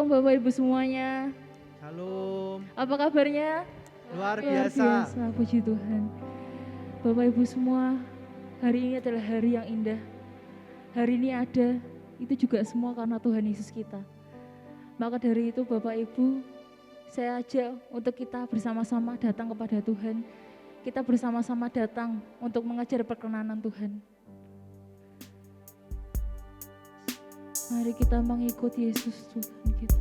Shalom Bapak Ibu semuanya. Shalom. Apa kabarnya? Luar Luar biasa. biasa, puji Tuhan. Bapak Ibu semua, hari ini adalah hari yang indah. Hari ini ada, itu juga semua karena Tuhan Yesus kita. Maka dari itu Bapak Ibu, saya ajak untuk kita bersama-sama datang kepada Tuhan. Kita bersama-sama datang untuk mengejar perkenanan Tuhan. Mari kita mengikuti Yesus Tuhan kita.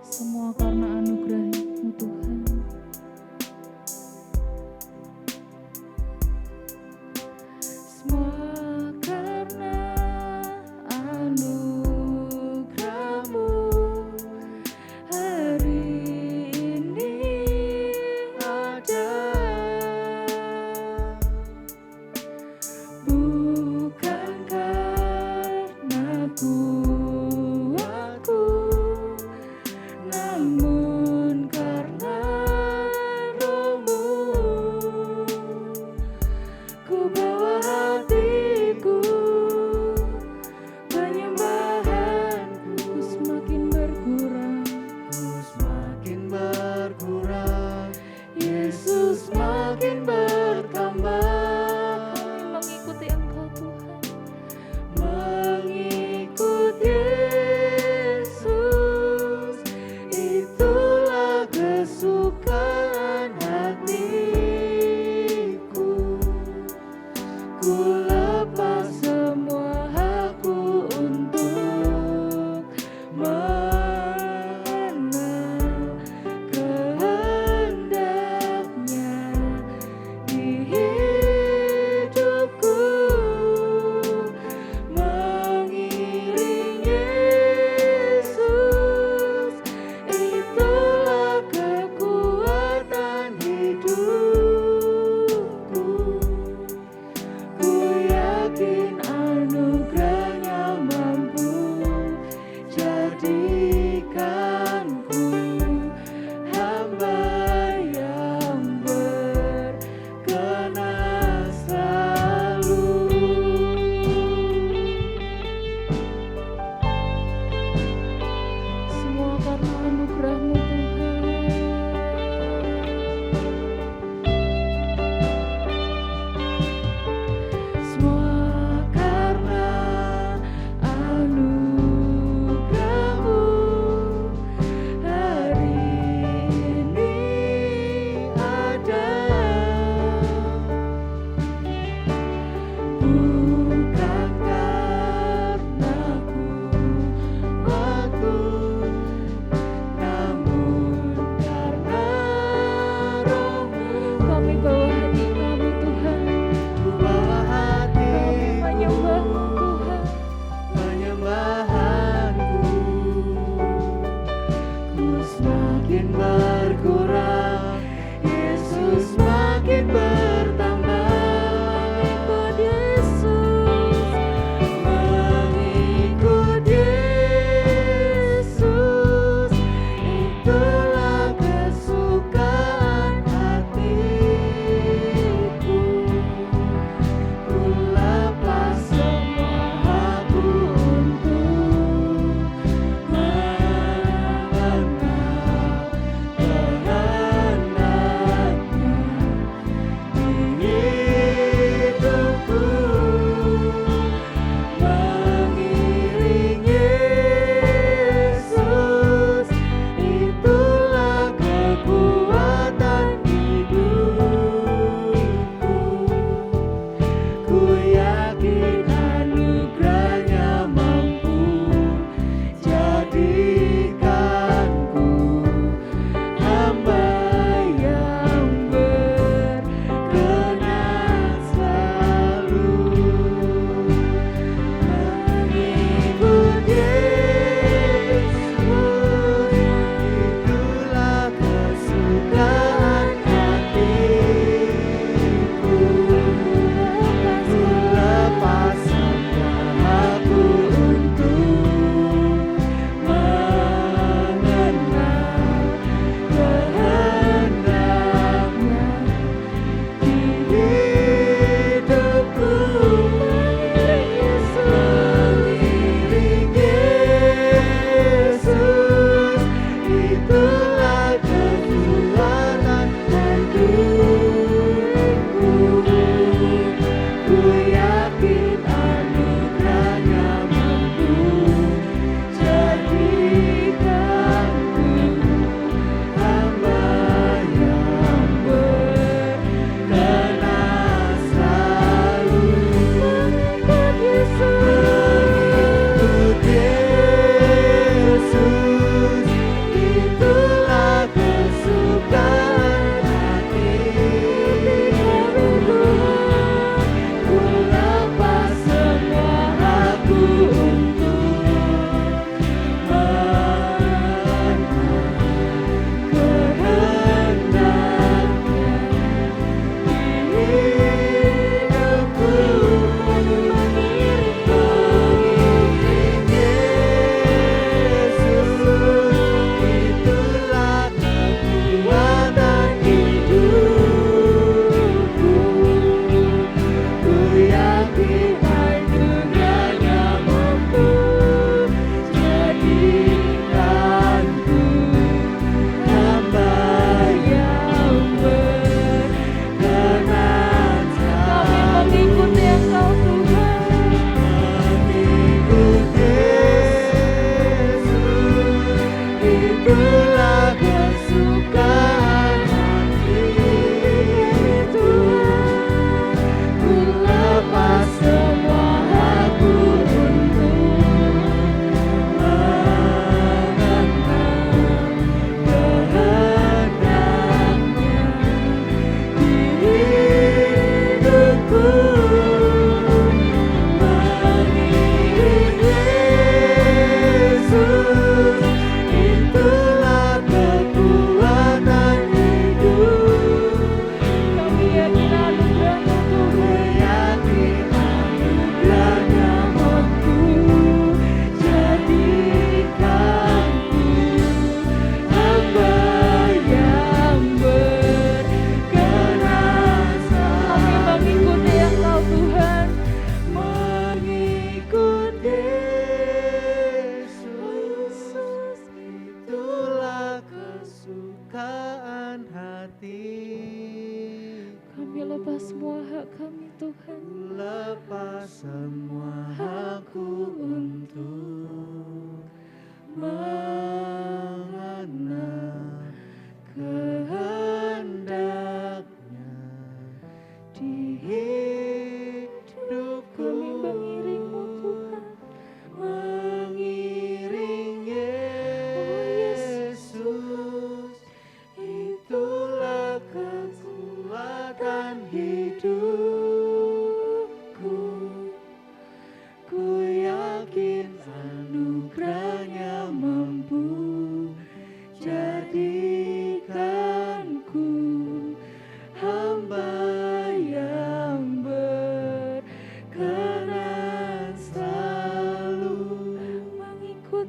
Semua karena anugerah-Mu Tuhan. Semua karena anugerah-Mu hari ini ada. Bukan karena kuatku, namun karena Roh-Mu. Ku bawa hatiku, penyembahanku semakin berkurang. Ku semakin berkurang, Yesus makin bertambah. Kami mengikuti Engkau Tuhan, mengikuti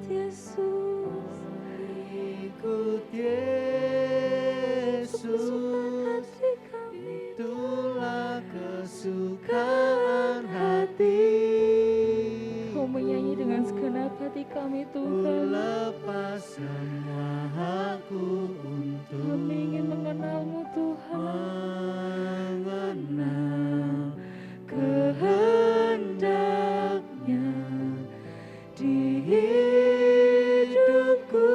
Yesus. Ikut Kesukaan Yesus, hati kami. itulah kesukaan hati. Kau menyanyi dengan segenap hati kami Ku Tuhan. lepas semua hakku untuk Kami ingin mengenalmu Tuhan. mengenal kehendaknya di hidupku,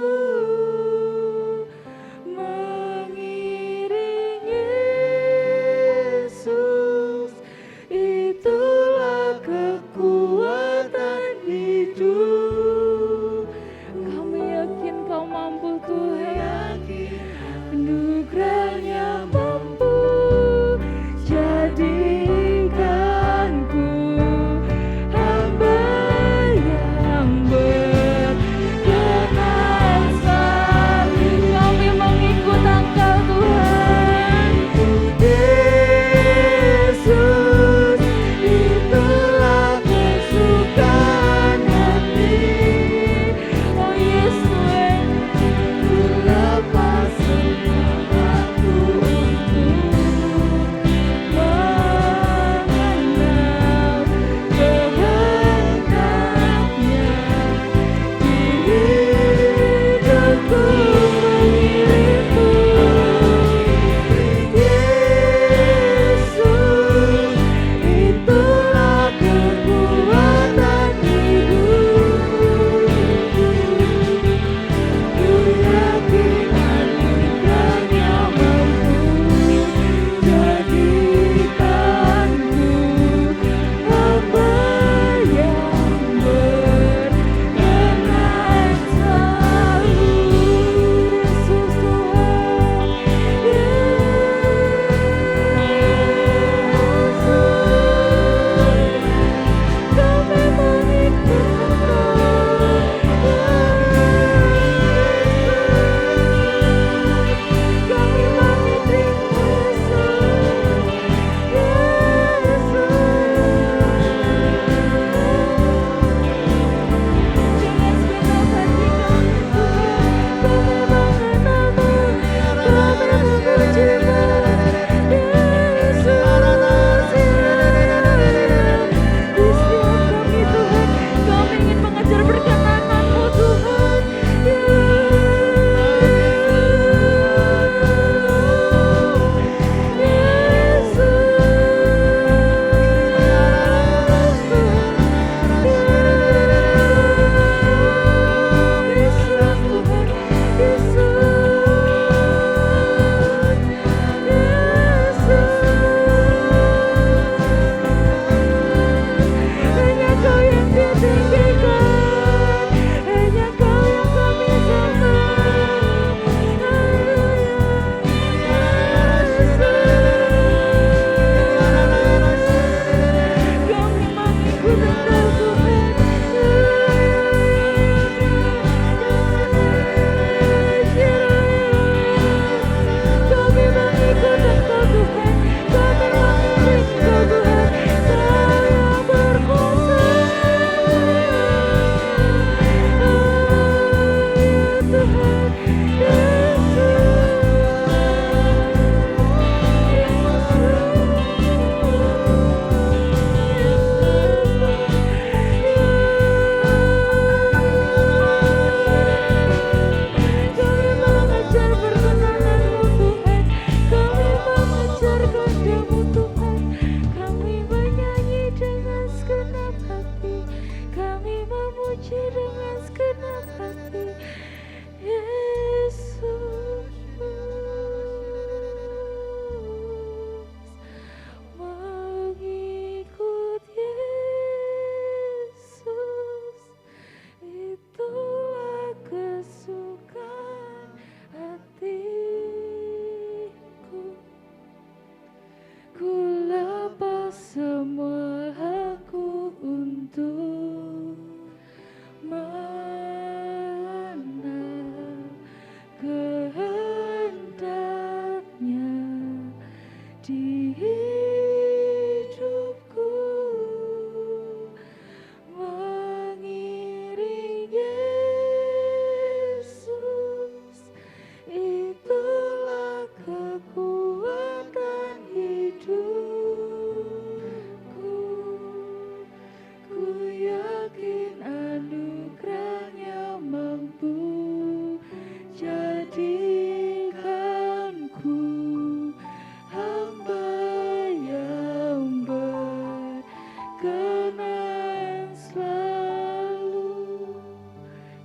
mengiring Yesus, itulah kekuatan hidup. Kami yakin kau mampu Tuhan. Yakin Anugerahnya mampu jadikanku hamba yang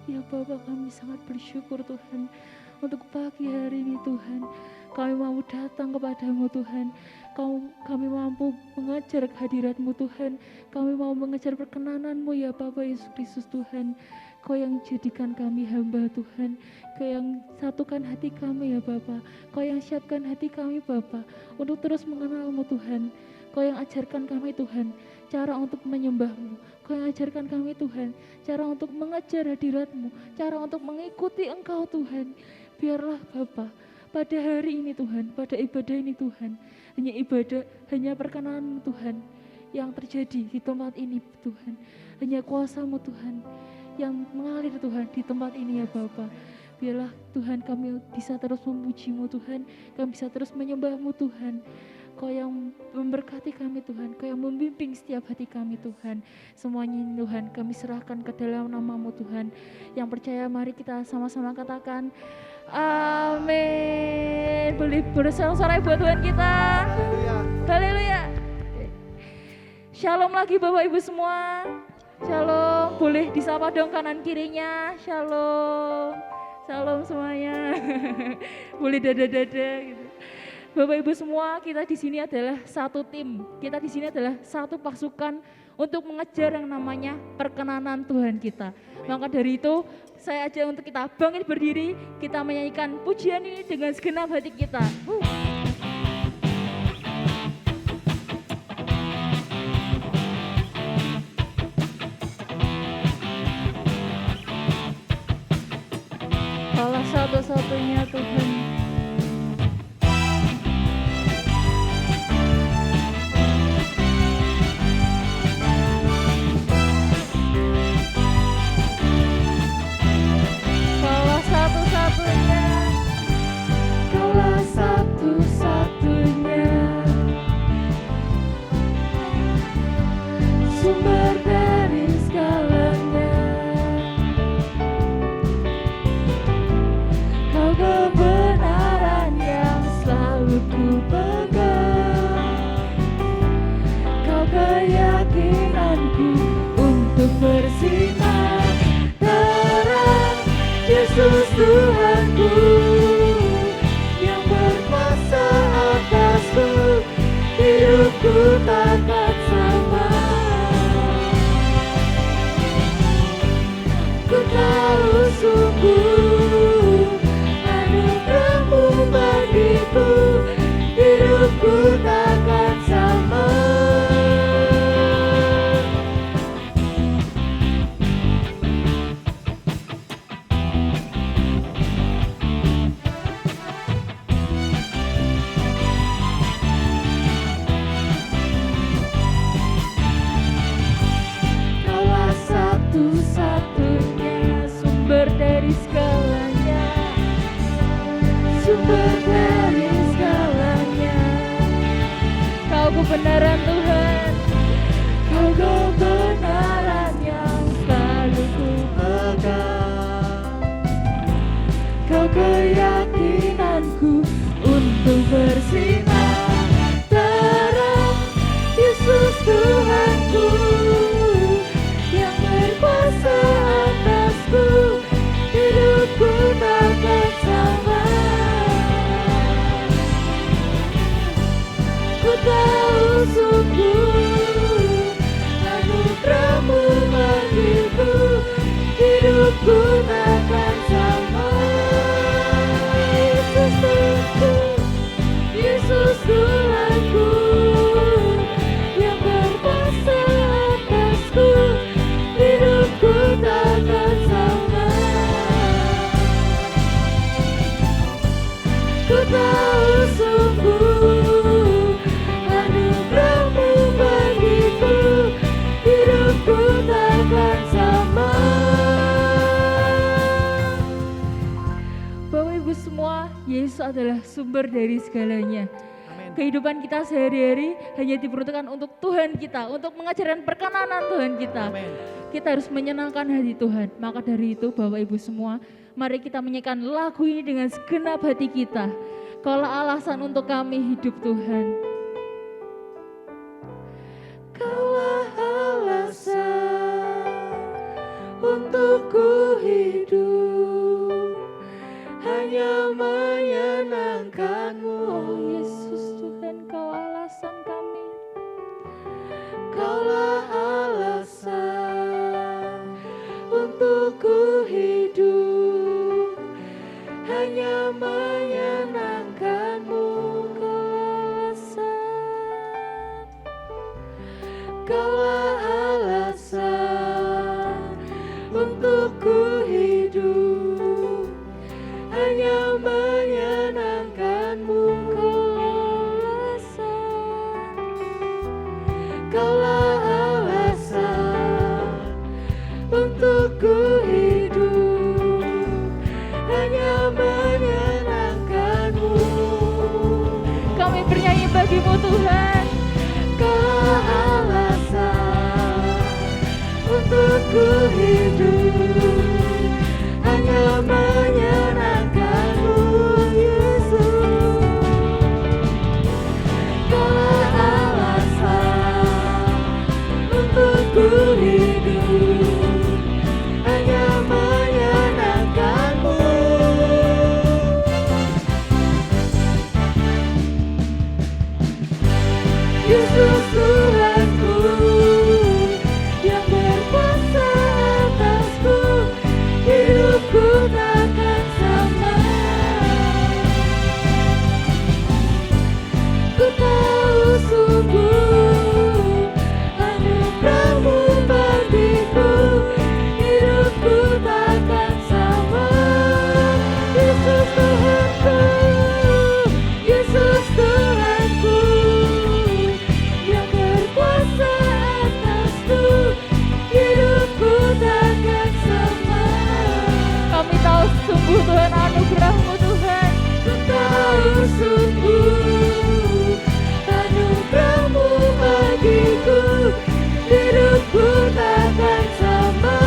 Ya Bapa, kami sangat bersyukur Tuhan untuk pagi hari ini Tuhan. Kami mau datang kepadamu Tuhan. Kami mampu mengejar hadirat-Mu Tuhan. Kami mau mengejar perkenanan-Mu ya Bapa Yesus Kristus Tuhan. Kau yang jadikan kami hamba Tuhan. Kau yang satukan hati kami ya Bapa. Kau yang siapkan hati kami Bapa untuk terus mengenal-Mu Tuhan. Kau yang ajarkan kami Tuhan cara untuk menyembah-Mu. Kau yang ajarkan kami Tuhan cara untuk mengejar hadirat-Mu, cara untuk mengikuti Engkau Tuhan. Biarlah Bapa pada hari ini Tuhan, pada ibadah ini Tuhan, hanya perkenan-Mu Tuhan yang terjadi di tempat ini Tuhan. Hanya kuasa-Mu Tuhan yang mengalir Tuhan di tempat ini ya Bapa. Biarlah Tuhan kami bisa terus memuji-Mu Tuhan, kami bisa terus menyembah-Mu Tuhan. Kau yang memberkati kami Tuhan, Kau yang membimbing setiap hati kami Tuhan. Semuanya Tuhan kami serahkan ke dalam nama-Mu Tuhan. Yang percaya mari kita sama-sama katakan amin. Boleh bersorak-sorai buat Tuhan kita. Haleluya. Shalom lagi Bapak Ibu semua. Shalom, boleh disapa dong kanan kirinya. Shalom. Shalom semuanya. Boleh dada-dada gitu. Bapak Ibu semua, kita di sini adalah satu tim. Kita di sini adalah satu pasukan untuk mengejar yang namanya perkenanan Tuhan kita. Maka dari itu, saya ajak untuk kita bangkit berdiri, kita menyanyikan pujian ini dengan segenap hati kita. Allah satu-satunya Tuhan. Kaulah satu-satunya sumber dari segalanya. Kau kebenaran yang selalu ku pegang. Kau keyakinanku untuk bersinar terang. Yesus Tuhanku yang berkuasa atasku, hidupku takkan sama. Ku tahu sungguh anugerah-Mu bagiku, hidupku takkan sama. Kaulah satu-satunya sumber dari segalanya, sumber dari segalanya. Kau kebenaran Tuhan, Kau kebenaran yang selalu ku pegang. Kau keyakinanku untuk bersinar terang. Yesus Tuhanku yang berkuasa atasku, hidupku takkan sama. Ku tahu sungguh anugerah-Mu bagiku, hidupku takkan sama. Yesus Tuhanku, Yesus Tuhanku yang berkuasa atasku, hidupku takkan sama. Ku tahu sungguh anugerah-Mu bagiku, hidupku takkan sama. Bapak Ibu semua, Yesus adalah sumber dari segalanya. Kehidupan kita sehari-hari hanya diperuntukkan untuk Tuhan kita, untuk mengajarkan perkenanan Tuhan kita. Amin. Kita harus menyenangkan hati Tuhan. Maka dari itu Bapak Ibu semua, mari kita menyanyikan lagu ini dengan segenap hati kita. Kaulah alasan untuk kami hidup Tuhan. Kaulah alasan untuk ku hidup hanya menyenangkan-Mu. Oh Yesus Tuhan, Kau alasan kami. Kaulah alasan untuk ku hidup hanya menyenangkan-Mu. Kaulah alasan untuk ku hidup hanya menyenangkan-Mu. Kaulah alasan untuk ku hidup hanya menyenangkan-Mu. Kami bernyanyi bagi-Mu Tuhan. Kaulah alasan untuk ku hidup hanya menyenangkan-Mu, Yesus. Kaulah alasan untuk ku hidup hanya menyenangkan-Mu. Yesus Tuhanku yang berkuasa atasku, hidupku takkan sama. Ku tahu sungguh anugerah-Mu bagiku, hidupku takkan sama. Yesus Tuhanku, Yesus Tuhanku yang berkuasa atasku, hidupku takkan sama. Kami tahu sungguh Tuhan anugerah-Mu Tuhan. Ku tahu sungguh anugerah-Mu bagiku, hidupku takkan sama.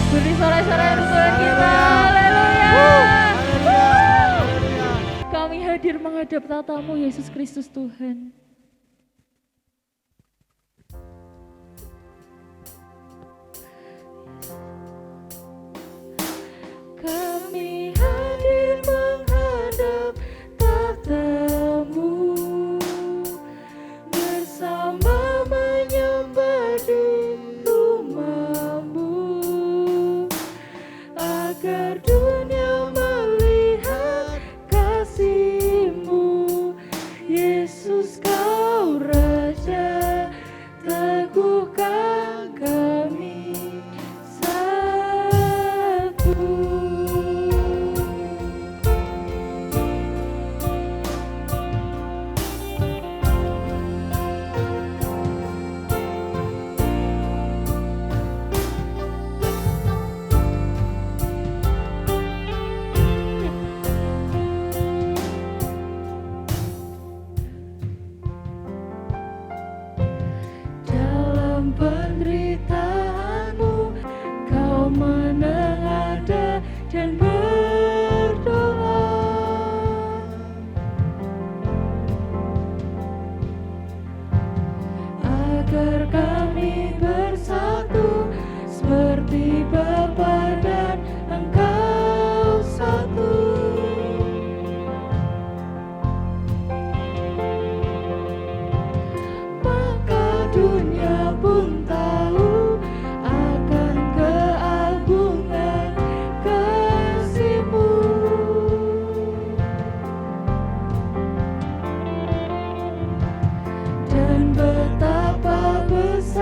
Beri sorak-sorai untuk Tuhan kita. Haleluya. Kami hadir menghadap tata-Mu Yesus Kristus Tuhan. Kami hadir menghadap tata-Mu, bersama menyembah di rumah-Mu, agar dunia melihat kasih-Mu. Yesus, Kau Raja, teguhkan kami satu. Dalam penderitaanmu, Kau menengadah dan berdoa, agar kami bersatu seperti Bapa dan Engkau satu. Maka dunia pun tahu akan keagungan kasih-Mu, dan betapa besar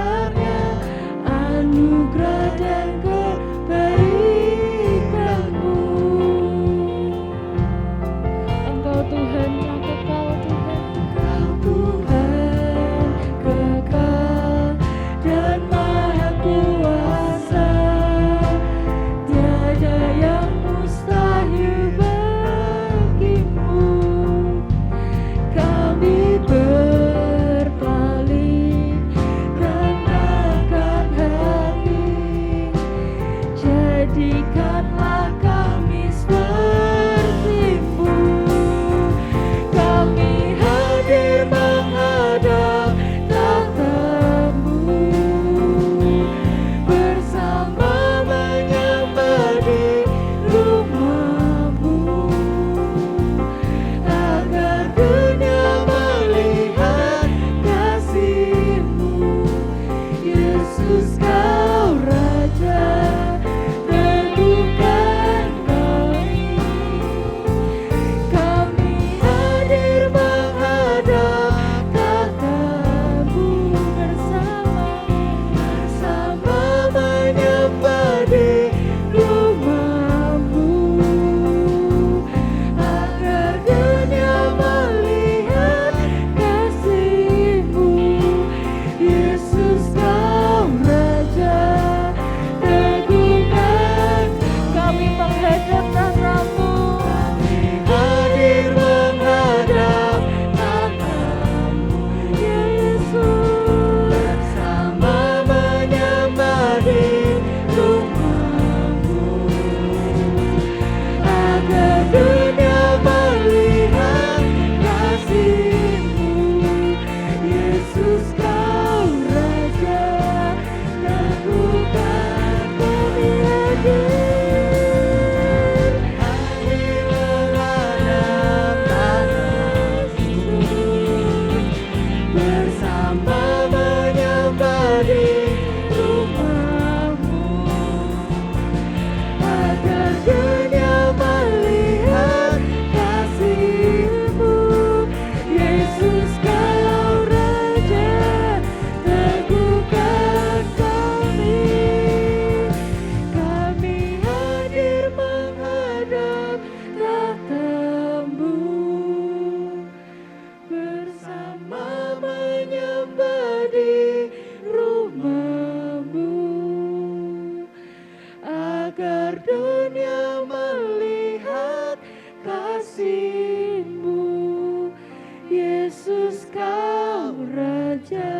Yesus kau Raja,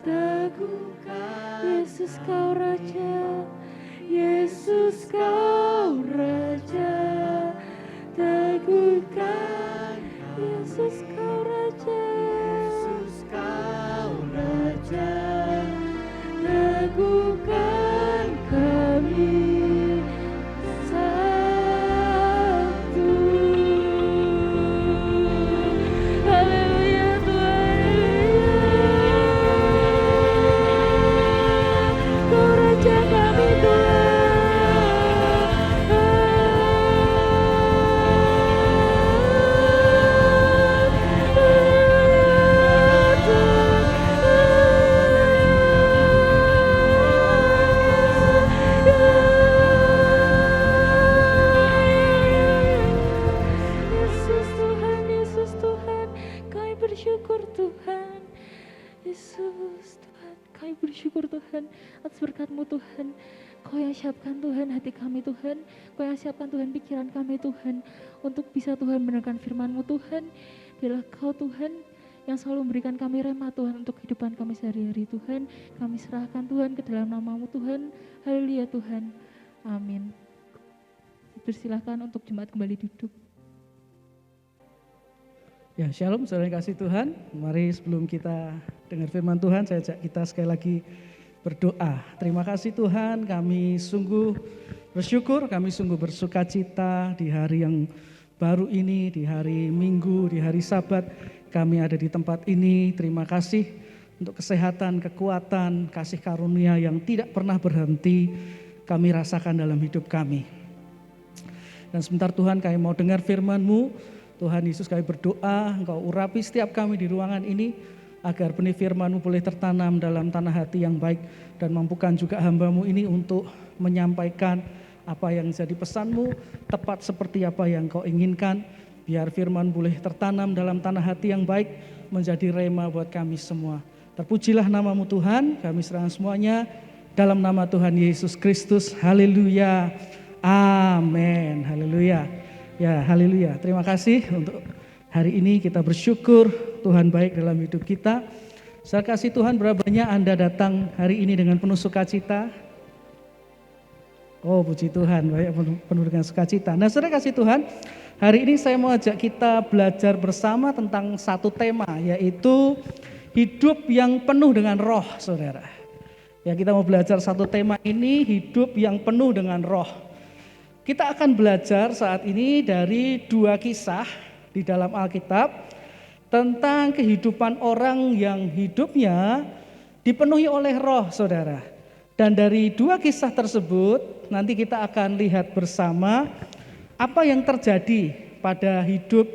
teguhkan. Yesus kau Raja, Yesus kau Raja, teguhkan. Yesus kau Raja, Yesus kau Raja, teguhkan kami satu. Haleluya Tuhan, Kau Raja kami Yesus Tuhan, kami bersyukur Tuhan. Yesus Tuhan, kami bersyukur Tuhan atas berkat-Mu Tuhan. Kau yang siapkan Tuhan hati kami Tuhan, Kau yang siapkan Tuhan pikiran kami Tuhan, untuk bisa Tuhan mendengarkan firman-Mu Tuhan. Biarlah Kau Tuhan yang selalu memberikan kami rema Tuhan untuk kehidupan kami sehari-hari Tuhan. Kami serahkan Tuhan ke dalam nama-Mu Tuhan. Haleluya Tuhan, amin. Persilahkan untuk jemaat kembali duduk. Ya, shalom saudara yang kasih Tuhan. Mari sebelum kita dengar firman Tuhan, saya ajak kita sekali lagi berdoa. Terima kasih Tuhan, kami sungguh bersyukur, kami sungguh bersuka cita di hari yang baru ini, di hari Minggu, di hari Sabat. Kami ada di tempat ini, terima kasih untuk kesehatan, kekuatan, kasih karunia yang tidak pernah berhenti kami rasakan dalam hidup kami. Dan sebentar Tuhan, kami mau dengar firman-Mu. Tuhan Yesus, kami berdoa Engkau urapi setiap kami di ruangan ini, agar benih firman-Mu boleh tertanam dalam tanah hati yang baik, dan mampukan juga hamba-Mu ini untuk menyampaikan apa yang jadi pesan-Mu tepat seperti apa yang Kau inginkan. Biar firman boleh tertanam dalam tanah hati yang baik, menjadi rema buat kami semua. Terpujilah nama-Mu Tuhan, kami serahkan semuanya dalam nama Tuhan Yesus Kristus. Haleluya, amin, haleluya. Ya, haleluya. Terima kasih untuk hari ini, kita bersyukur Tuhan baik dalam hidup kita. Saya kasih Tuhan, berapa banyak Anda datang hari ini dengan penuh sukacita? Oh, puji Tuhan, banyak penuh dengan sukacita. Nah, saya kasih Tuhan, hari ini saya mau ajak kita belajar bersama tentang satu tema, yaitu hidup yang penuh dengan roh, saudara. Ya, kita mau belajar satu tema ini, hidup yang penuh dengan roh. Kita akan belajar saat ini dari dua kisah di dalam Alkitab tentang kehidupan orang yang hidupnya dipenuhi oleh roh, saudara. Dan dari dua kisah tersebut nanti kita akan lihat bersama apa yang terjadi pada hidup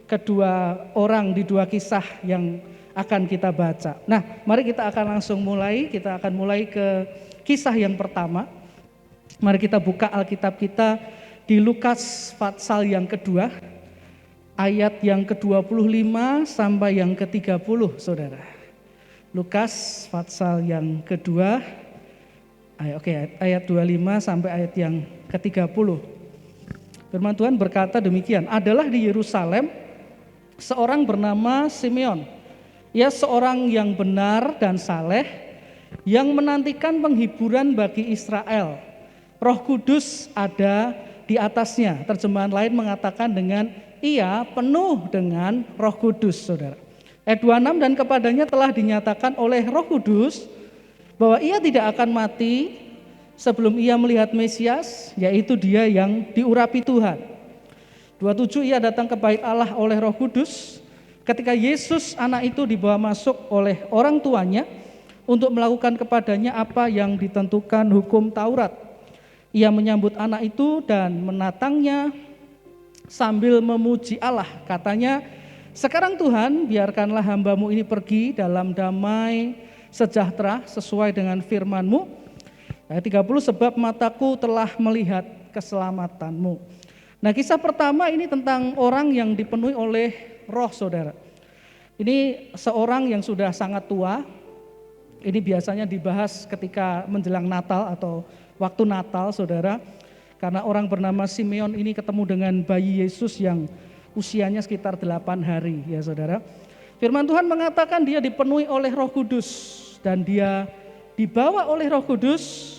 kedua orang di dua kisah yang akan kita baca. Nah, mari kita akan langsung mulai. Kita akan mulai ke kisah yang pertama. Mari kita buka Alkitab kita di Lukas pasal yang kedua, ayat yang ke-25 sampai yang ke-30, saudara. Lukas pasal yang kedua, ayat 25 sampai ayat yang ke-30. Firman Tuhan berkata demikian, adalah di Yerusalem seorang bernama Simeon. Ia seorang yang benar dan saleh, yang menantikan penghiburan bagi Israel. Roh Kudus ada di atasnya. Terjemahan lain mengatakan dengan ia penuh dengan Roh Kudus, saudara. Ayat 26, dan kepadanya telah dinyatakan oleh Roh Kudus bahwa ia tidak akan mati sebelum ia melihat Mesias, yaitu dia yang diurapi Tuhan. 27, ia datang ke bait Allah oleh Roh Kudus. Ketika Yesus anak itu dibawa masuk oleh orang tuanya untuk melakukan kepadanya apa yang ditentukan hukum Taurat. Ia menyambut anak itu dan menatangnya sambil memuji Allah. Katanya, sekarang Tuhan, biarkanlah hamba-Mu ini pergi dalam damai sejahtera sesuai dengan firman-Mu. Ayat 30, sebab mataku telah melihat keselamatan-Mu. Nah, kisah pertama ini tentang orang yang dipenuhi oleh roh, saudara. Ini seorang yang sudah sangat tua. Ini biasanya dibahas ketika menjelang Natal atau waktu Natal, saudara, karena orang bernama Simeon ini ketemu dengan bayi Yesus yang usianya sekitar 8 hari ya saudara. Firman Tuhan mengatakan dia dipenuhi oleh Roh Kudus dan dia dibawa oleh Roh Kudus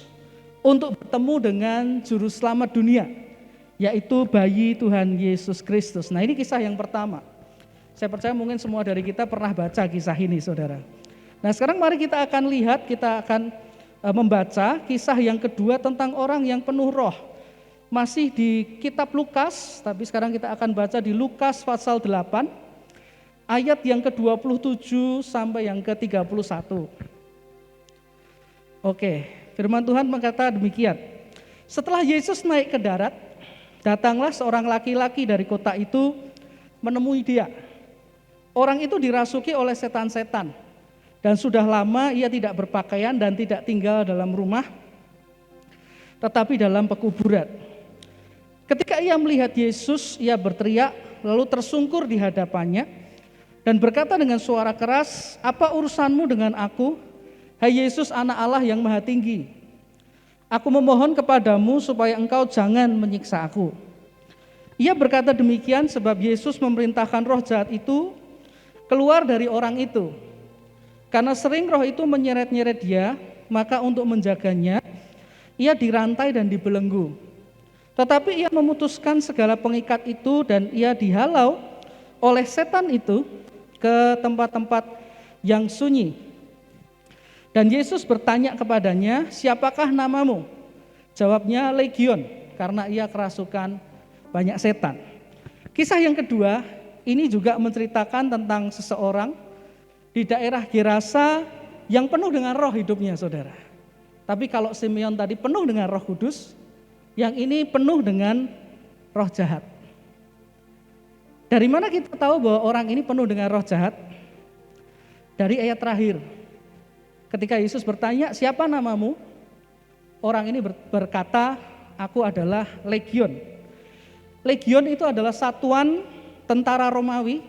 untuk bertemu dengan juru selamat dunia, yaitu bayi Tuhan Yesus Kristus. Nah, ini kisah yang pertama. Saya percaya mungkin semua dari kita pernah baca kisah ini saudara. Nah, sekarang mari kita akan lihat, kita akan membaca kisah yang kedua tentang orang yang penuh roh. Masih di kitab Lukas, tapi sekarang kita akan baca di Lukas pasal 8, ayat yang ke-27 sampai yang ke-31. Oke, firman Tuhan berkata demikian. Setelah Yesus naik ke darat, datanglah seorang laki-laki dari kota itu menemui dia. Orang itu dirasuki oleh setan-setan, dan sudah lama ia tidak berpakaian dan tidak tinggal dalam rumah, tetapi dalam pekuburan. Ketika ia melihat Yesus, ia berteriak, lalu tersungkur di hadapannya, dan berkata dengan suara keras, "Apa urusanmu dengan aku, hai Yesus anak Allah yang maha tinggi? Aku memohon kepadamu supaya engkau jangan menyiksa aku." Ia berkata demikian sebab Yesus memerintahkan roh jahat itu keluar dari orang itu. Karena sering roh itu menyeret-nyeret dia, maka untuk menjaganya, ia dirantai dan dibelenggu. Tetapi ia memutuskan segala pengikat itu dan ia dihalau oleh setan itu ke tempat-tempat yang sunyi. Dan Yesus bertanya kepadanya, "Siapakah namamu?" Jawabnya, "Legion," karena ia kerasukan banyak setan. Kisah yang kedua, ini juga menceritakan tentang seseorang di daerah Gerasa yang penuh dengan roh hidupnya saudara. Tapi kalau Simeon tadi penuh dengan Roh Kudus, yang ini penuh dengan roh jahat. Dari mana kita tahu bahwa orang ini penuh dengan roh jahat? Dari ayat terakhir. Ketika Yesus bertanya, "Siapa namamu?" Orang ini berkata, "Aku adalah Legion." Legion itu adalah satuan tentara Romawi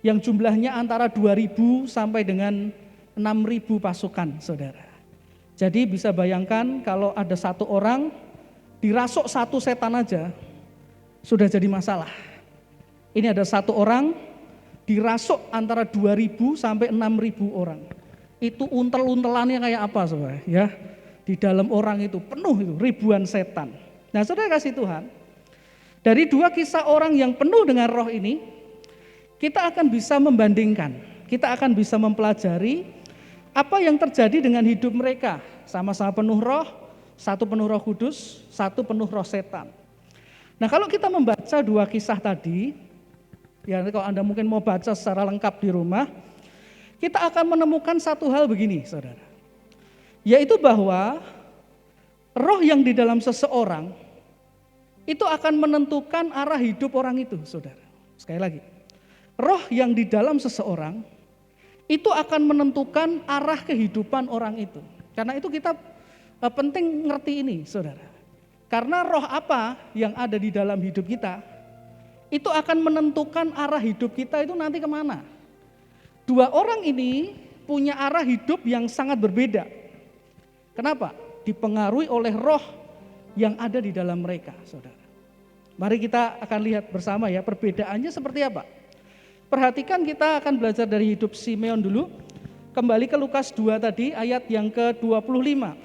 yang jumlahnya antara 2.000 sampai dengan 6.000 pasukan, saudara. Jadi bisa bayangkan kalau ada satu orang dirasuk satu setan aja, sudah jadi masalah. Ini ada satu orang dirasuk antara 2.000 sampai 6.000 orang. Itu untel-untelannya kayak apa saudara? Ya, di dalam orang itu penuh itu ribuan setan. Nah saudara kasih Tuhan, dari dua kisah orang yang penuh dengan roh ini, kita akan bisa membandingkan, kita akan bisa mempelajari apa yang terjadi dengan hidup mereka. Sama-sama penuh roh, satu penuh Roh Kudus, satu penuh roh setan. Nah kalau kita membaca dua kisah tadi, ya kalau Anda mungkin mau baca secara lengkap di rumah, kita akan menemukan satu hal begini saudara, yaitu bahwa roh yang di dalam seseorang itu akan menentukan arah hidup orang itu saudara. Sekali lagi, roh yang di dalam seseorang itu akan menentukan arah kehidupan orang itu. Karena itu kita penting ngerti ini saudara. Karena roh apa yang ada di dalam hidup kita, itu akan menentukan arah hidup kita itu nanti kemana. Dua orang ini punya arah hidup yang sangat berbeda. Kenapa? Dipengaruhi oleh roh yang ada di dalam mereka saudara. Mari kita akan lihat bersama ya perbedaannya seperti apa. Perhatikan, kita akan belajar dari hidup Simeon dulu. Kembali ke Lukas 2 tadi ayat yang ke-25.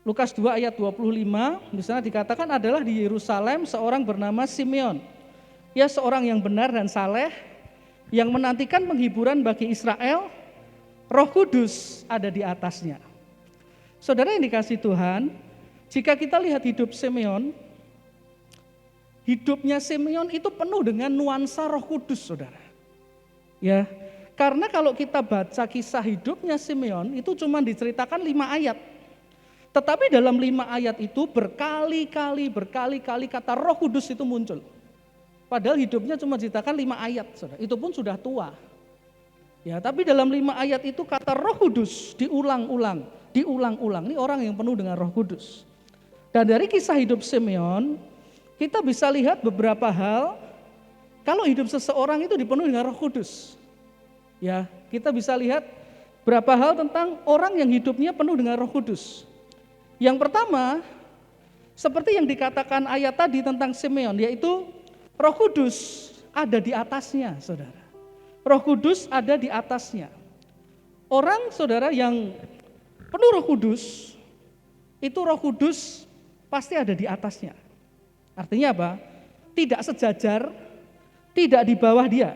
Lukas 2 ayat 25, di sana dikatakan adalah di Yerusalem seorang bernama Simeon. Ia seorang yang benar dan saleh, yang menantikan penghiburan bagi Israel. Roh Kudus ada di atasnya. Saudara yang dikasih Tuhan, jika kita lihat hidup Simeon, hidupnya Simeon itu penuh dengan nuansa Roh Kudus, saudara. Ya, karena kalau kita baca kisah hidupnya Simeon itu cuma diceritakan 5 ayat. Tetapi dalam 5 ayat itu berkali-kali kata Roh Kudus itu muncul. Padahal hidupnya cuma diceritakan 5 ayat, saudara. Itu pun sudah tua. Ya, tapi dalam 5 ayat itu kata Roh Kudus diulang-ulang. Ini orang yang penuh dengan Roh Kudus. Dan dari kisah hidup Simeon, kita bisa lihat beberapa hal kalau hidup seseorang itu dipenuhi dengan Roh Kudus. Ya, kita bisa lihat beberapa hal tentang orang yang hidupnya penuh dengan Roh Kudus. Yang pertama, seperti yang dikatakan ayat tadi tentang Simeon, yaitu Roh Kudus ada di atasnya, saudara. Roh Kudus ada di atasnya. Orang, saudara, yang penuh Roh Kudus, itu Roh Kudus pasti ada di atasnya. Artinya apa? Tidak sejajar, tidak di bawah dia.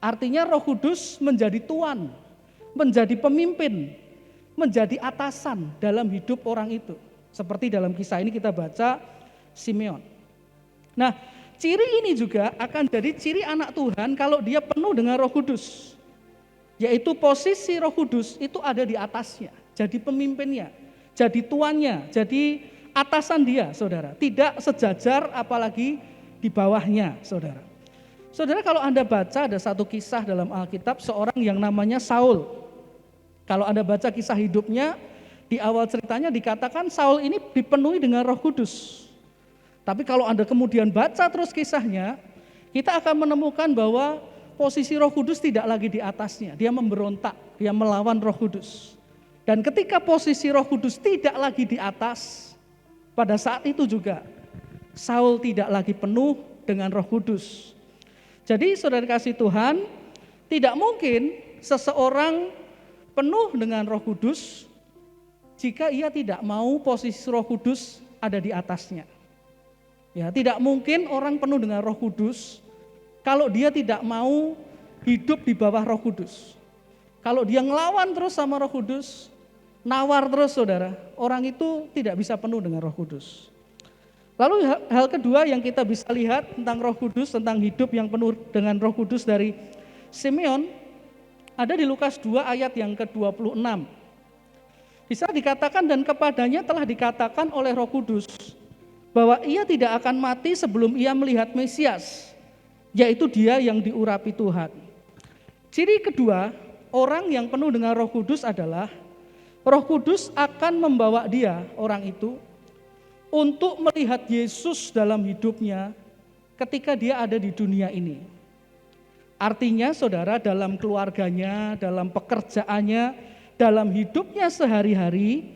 Artinya Roh Kudus menjadi tuan, menjadi pemimpin, menjadi atasan dalam hidup orang itu. Seperti dalam kisah ini kita baca Simeon. Nah, ciri ini juga akan jadi ciri anak Tuhan kalau dia penuh dengan Roh Kudus. Yaitu posisi Roh Kudus itu ada di atasnya, jadi pemimpinnya, jadi tuannya, jadi atasan dia, saudara. Tidak sejajar apalagi di bawahnya, saudara. Saudara, kalau Anda baca ada satu kisah dalam Alkitab, seorang yang namanya Saul. Kalau Anda baca kisah hidupnya, di awal ceritanya dikatakan Saul ini dipenuhi dengan Roh Kudus. Tapi kalau Anda kemudian baca terus kisahnya, kita akan menemukan bahwa posisi Roh Kudus tidak lagi di atasnya. Dia memberontak, dia melawan Roh Kudus. Dan ketika posisi Roh Kudus tidak lagi di atas, pada saat itu juga Saul tidak lagi penuh dengan Roh Kudus. Jadi saudara kasih Tuhan, tidak mungkin seseorang penuh dengan Roh Kudus jika ia tidak mau posisi Roh Kudus ada di atasnya. Ya, tidak mungkin orang penuh dengan Roh Kudus kalau dia tidak mau hidup di bawah Roh Kudus. Kalau dia ngelawan terus sama Roh Kudus, nawar terus, saudara, orang itu tidak bisa penuh dengan Roh Kudus. Lalu hal kedua yang kita bisa lihat tentang Roh Kudus, tentang hidup yang penuh dengan Roh Kudus dari Simeon, ada di Lukas 2 ayat yang ke-26. Bisa dikatakan, dan kepadanya telah dikatakan oleh Roh Kudus bahwa ia tidak akan mati sebelum ia melihat Mesias, yaitu dia yang diurapi Tuhan. Ciri kedua, orang yang penuh dengan Roh Kudus adalah Roh Kudus akan membawa dia, orang itu, untuk melihat Yesus dalam hidupnya ketika dia ada di dunia ini. Artinya saudara, dalam keluarganya, dalam pekerjaannya, dalam hidupnya sehari-hari,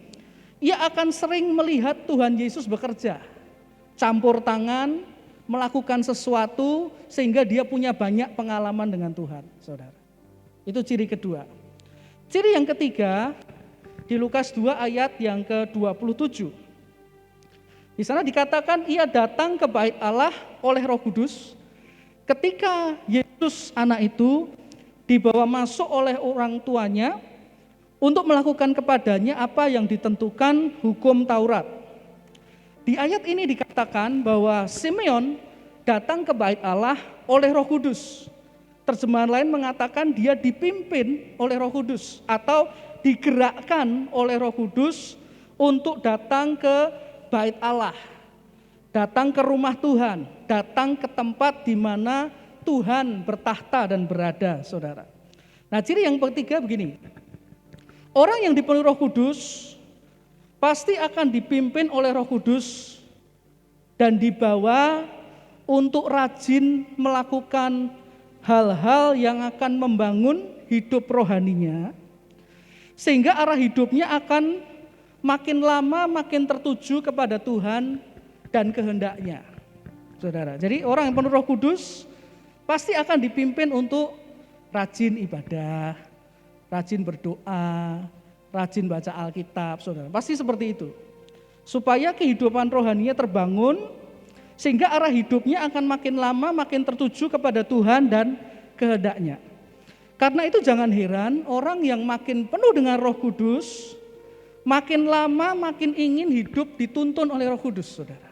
ia akan sering melihat Tuhan Yesus bekerja, campur tangan, melakukan sesuatu sehingga dia punya banyak pengalaman dengan Tuhan, saudara. Itu ciri kedua. Ciri yang ketiga, di Lukas 2 ayat yang ke-27. Di sana dikatakan ia datang ke bait Allah oleh Roh Kudus ketika Yesus anak itu dibawa masuk oleh orang tuanya untuk melakukan kepadanya apa yang ditentukan hukum Taurat. Di ayat ini dikatakan bahwa Simeon datang ke bait Allah oleh Roh Kudus. Terjemahan lain mengatakan dia dipimpin oleh Roh Kudus atau digerakkan oleh Roh Kudus untuk datang ke bait Allah, datang ke rumah Tuhan, datang ke tempat di mana Tuhan bertahta dan berada, saudara. Nah, ciri yang ketiga begini, orang yang dipenuhi Roh Kudus pasti akan dipimpin oleh Roh Kudus dan dibawa untuk rajin melakukan hal-hal yang akan membangun hidup rohaninya, sehingga arah hidupnya akan makin lama makin tertuju kepada Tuhan dan kehendaknya, saudara. Jadi orang yang penuh Roh Kudus pasti akan dipimpin untuk rajin ibadah, rajin berdoa, rajin baca Alkitab, saudara. Pasti seperti itu. Supaya kehidupan rohaninya terbangun, sehingga arah hidupnya akan makin lama makin tertuju kepada Tuhan dan kehendaknya. Karena itu jangan heran orang yang makin penuh dengan Roh Kudus makin lama makin ingin hidup dituntun oleh Roh Kudus, saudara.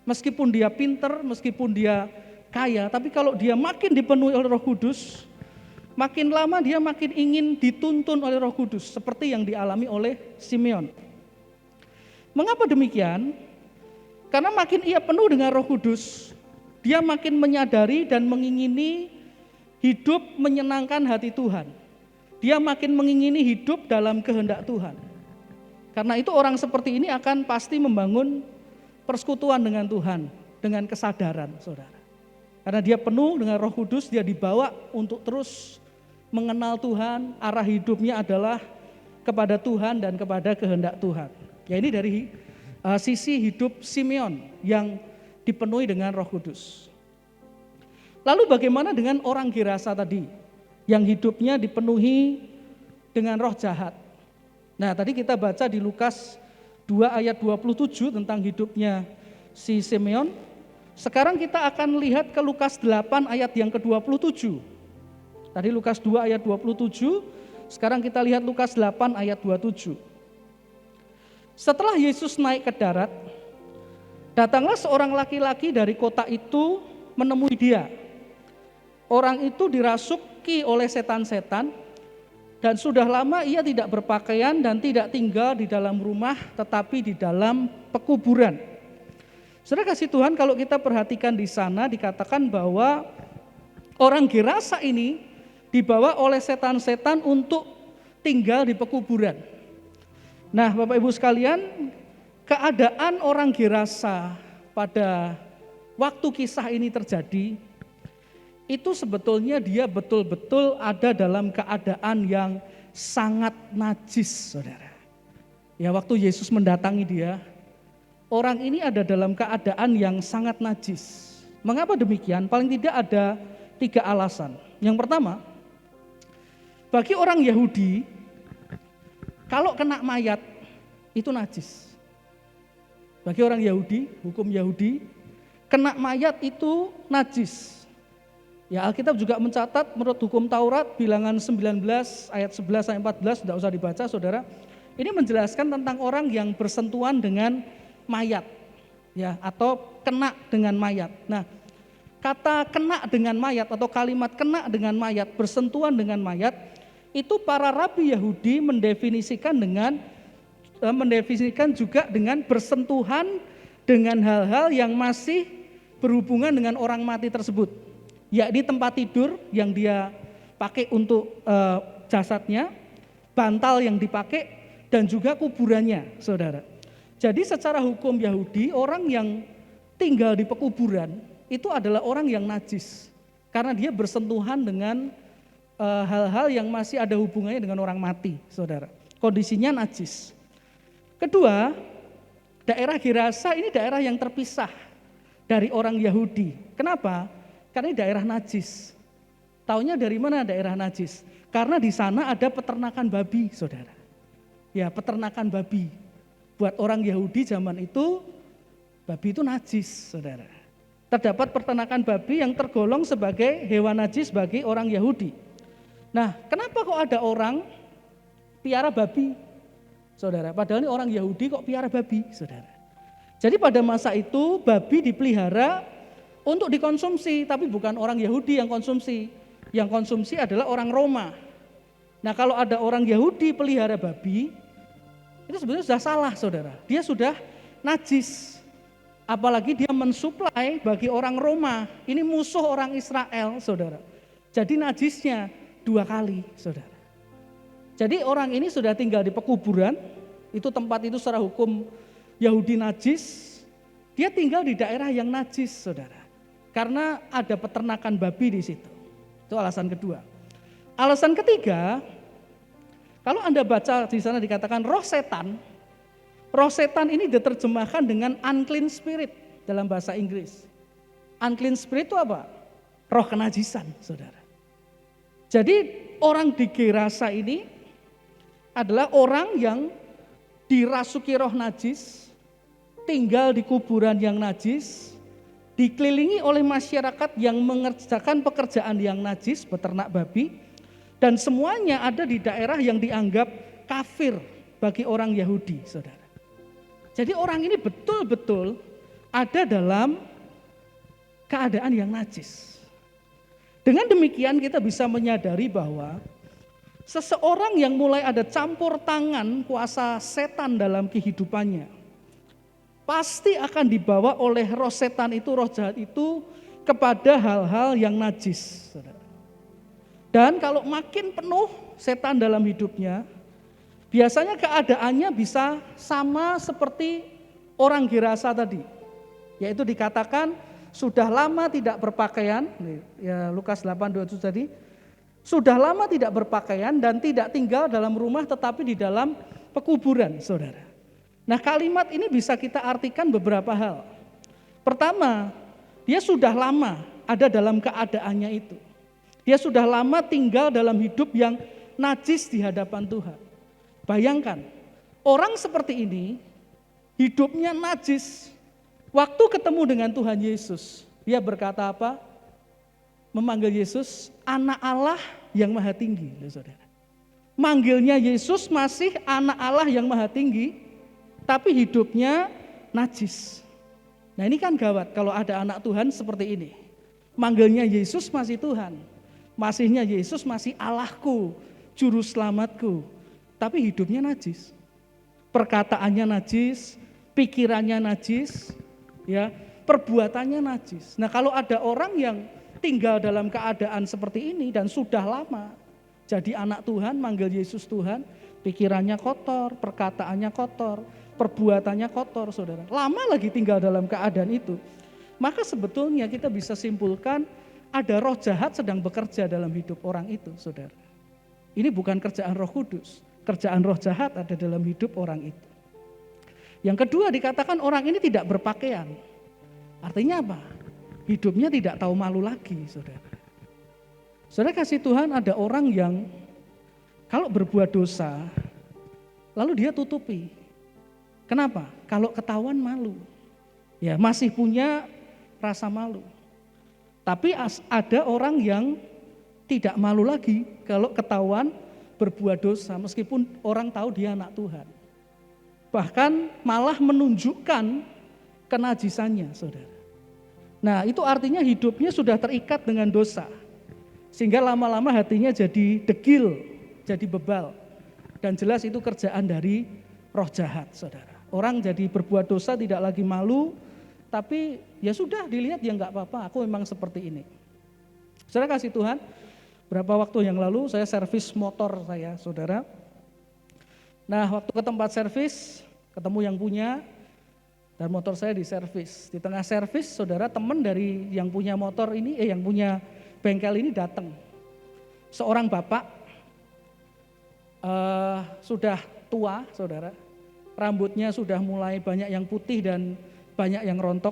Meskipun dia pinter, meskipun dia kaya, tapi kalau dia makin dipenuhi oleh Roh Kudus, makin lama dia makin ingin dituntun oleh Roh Kudus, seperti yang dialami oleh Simeon. Mengapa demikian? Karena makin ia penuh dengan Roh Kudus, dia makin menyadari dan mengingini hidup menyenangkan hati Tuhan. Dia makin mengingini hidup dalam kehendak Tuhan. Karena itu orang seperti ini akan pasti membangun persekutuan dengan Tuhan, dengan kesadaran, saudara. Karena dia penuh dengan Roh Kudus, dia dibawa untuk terus mengenal Tuhan, arah hidupnya adalah kepada Tuhan dan kepada kehendak Tuhan. Ya, ini dari sisi hidup Simeon yang dipenuhi dengan Roh Kudus. Lalu bagaimana dengan orang Gerasa tadi yang hidupnya dipenuhi dengan roh jahat? Nah, tadi kita baca di Lukas 2 ayat 27 tentang hidupnya si Simeon. Sekarang kita akan lihat ke Lukas 8 ayat yang ke-27. Tadi Lukas 2 ayat 27, sekarang kita lihat Lukas 8 ayat 27. Setelah Yesus naik ke darat, datanglah seorang laki-laki dari kota itu menemui dia. Orang itu dirasuki oleh setan-setan, dan sudah lama ia tidak berpakaian dan tidak tinggal di dalam rumah, tetapi di dalam pekuburan. Saudara kasih Tuhan, kalau kita perhatikan di sana dikatakan bahwa orang Gerasa ini dibawa oleh setan-setan untuk tinggal di pekuburan. Nah, Bapak Ibu sekalian, keadaan orang Gerasa pada waktu kisah ini terjadi, itu sebetulnya dia betul-betul ada dalam keadaan yang sangat najis, saudara. Ya, waktu Yesus mendatangi dia, orang ini ada dalam keadaan yang sangat najis. Mengapa demikian? Paling tidak ada 3 alasan. Yang pertama, bagi orang Yahudi, kalau kena mayat itu najis. Bagi orang Yahudi, hukum Yahudi, kena mayat itu najis. Ya, Alkitab juga mencatat menurut hukum Taurat bilangan 19 ayat 11 sampai 14, tidak usah dibaca saudara. Ini menjelaskan tentang orang yang bersentuhan dengan mayat, ya, atau kena dengan mayat. Nah, kata kena dengan mayat atau kalimat kena dengan mayat, bersentuhan dengan mayat, itu para rabi Yahudi mendefinisikan juga dengan bersentuhan dengan hal-hal yang masih berhubungan dengan orang mati tersebut. Yakni tempat tidur yang dia pakai untuk jasadnya, bantal yang dipakai, dan juga kuburannya, saudara. Jadi secara hukum Yahudi, orang yang tinggal di pekuburan itu adalah orang yang najis. Karena dia bersentuhan dengan hal-hal yang masih ada hubungannya dengan orang mati, saudara. Kondisinya najis. Kedua, daerah Gerasa ini daerah yang terpisah dari orang Yahudi. Kenapa? Karena ini daerah najis. Taunya dari mana daerah najis? Karena di sana ada peternakan babi, saudara. Ya, peternakan babi. Buat orang Yahudi zaman itu, babi itu najis, saudara. Terdapat peternakan babi yang tergolong sebagai hewan najis bagi orang Yahudi. Nah, kenapa kok ada orang piara babi, saudara? Padahal ini orang Yahudi kok piara babi, saudara. Jadi pada masa itu babi dipelihara untuk dikonsumsi, tapi bukan orang Yahudi yang konsumsi. Yang konsumsi adalah orang Roma. Nah, kalau ada orang Yahudi pelihara babi, itu sebenarnya sudah salah, saudara. Dia sudah najis. Apalagi dia mensuplai bagi orang Roma. Ini musuh orang Israel, saudara. Jadi najisnya 2 kali, saudara. Jadi orang ini sudah tinggal di pekuburan, itu tempat itu secara hukum Yahudi najis. Dia tinggal di daerah yang najis, saudara. Karena ada peternakan babi di situ. Itu alasan kedua. Alasan ketiga, kalau Anda baca di sana dikatakan roh setan ini diterjemahkan dengan unclean spirit dalam bahasa Inggris. Unclean spirit itu apa? Roh kenajisan, saudara. Jadi orang di Gerasa ini adalah orang yang dirasuki roh najis, tinggal di kuburan yang najis, dikelilingi oleh masyarakat yang mengerjakan pekerjaan yang najis, beternak babi, dan semuanya ada di daerah yang dianggap kafir bagi orang Yahudi, saudara. Jadi orang ini betul-betul ada dalam keadaan yang najis. Dengan demikian kita bisa menyadari bahwa seseorang yang mulai ada campur tangan kuasa setan dalam kehidupannya, pasti akan dibawa oleh roh setan itu, roh jahat itu kepada hal-hal yang najis. Dan kalau makin penuh setan dalam hidupnya, biasanya keadaannya bisa sama seperti orang Gerasa tadi. Yaitu dikatakan sudah lama tidak berpakaian, ya Lukas 8:27 tadi, sudah lama tidak berpakaian dan tidak tinggal dalam rumah tetapi di dalam pekuburan, saudara. Nah, kalimat ini bisa kita artikan beberapa hal. Pertama, dia sudah lama. ada dalam keadaannya itu. Dia sudah lama tinggal dalam hidup yang najis di hadapan Tuhan. Bayangkan, orang seperti ini hidupnya najis. Waktu ketemu dengan Tuhan Yesus, dia berkata apa? Memanggil Yesus anak Allah yang maha tinggi, saudara. Manggilnya Yesus masih anak Allah yang maha tinggi, tapi hidupnya najis. Nah ini kan gawat kalau ada anak Tuhan seperti ini. Manggilnya Yesus masih Tuhan, masihnya Yesus masih Allahku, juru selamatku, tapi hidupnya najis. Perkataannya najis, pikirannya najis, ya, perbuatannya najis. Nah kalau ada orang yang tinggal dalam keadaan seperti ini dan sudah lama jadi anak Tuhan, manggil Yesus Tuhan, pikirannya kotor, perkataannya kotor, perbuatannya kotor, saudara. Lama lagi tinggal dalam keadaan itu. Maka sebetulnya kita bisa simpulkan ada roh jahat sedang bekerja dalam hidup orang itu, saudara. Ini bukan kerjaan Roh Kudus, kerjaan roh jahat ada dalam hidup orang itu. Yang kedua dikatakan orang ini tidak berpakaian. Artinya apa? Hidupnya tidak tahu malu lagi, saudara. Saudara kasih Tuhan, ada orang yang kalau berbuat dosa, lalu dia tutupi. Kenapa? Kalau ketahuan malu. Ya, masih punya rasa malu. Tapi ada orang yang tidak malu lagi kalau ketahuan berbuat dosa, meskipun orang tahu dia anak Tuhan. Bahkan malah menunjukkan kenajisannya, saudara. Nah itu artinya hidupnya sudah terikat dengan dosa. Sehingga lama-lama hatinya jadi degil, jadi bebal. Dan jelas itu kerjaan dari roh jahat, saudara. Orang jadi berbuat dosa tidak lagi malu, tapi ya sudah dilihat ya enggak apa-apa, aku memang seperti ini. Saudara kasih Tuhan, berapa waktu yang lalu saya servis motor saya, saudara. Nah waktu ke tempat servis, ketemu yang punya, dan motor saya diservis. Di tengah servis, saudara, teman dari yang punya motor ini, yang punya bengkel ini datang. Seorang bapak, sudah tua, saudara. Rambutnya sudah mulai banyak yang putih dan banyak yang rontok.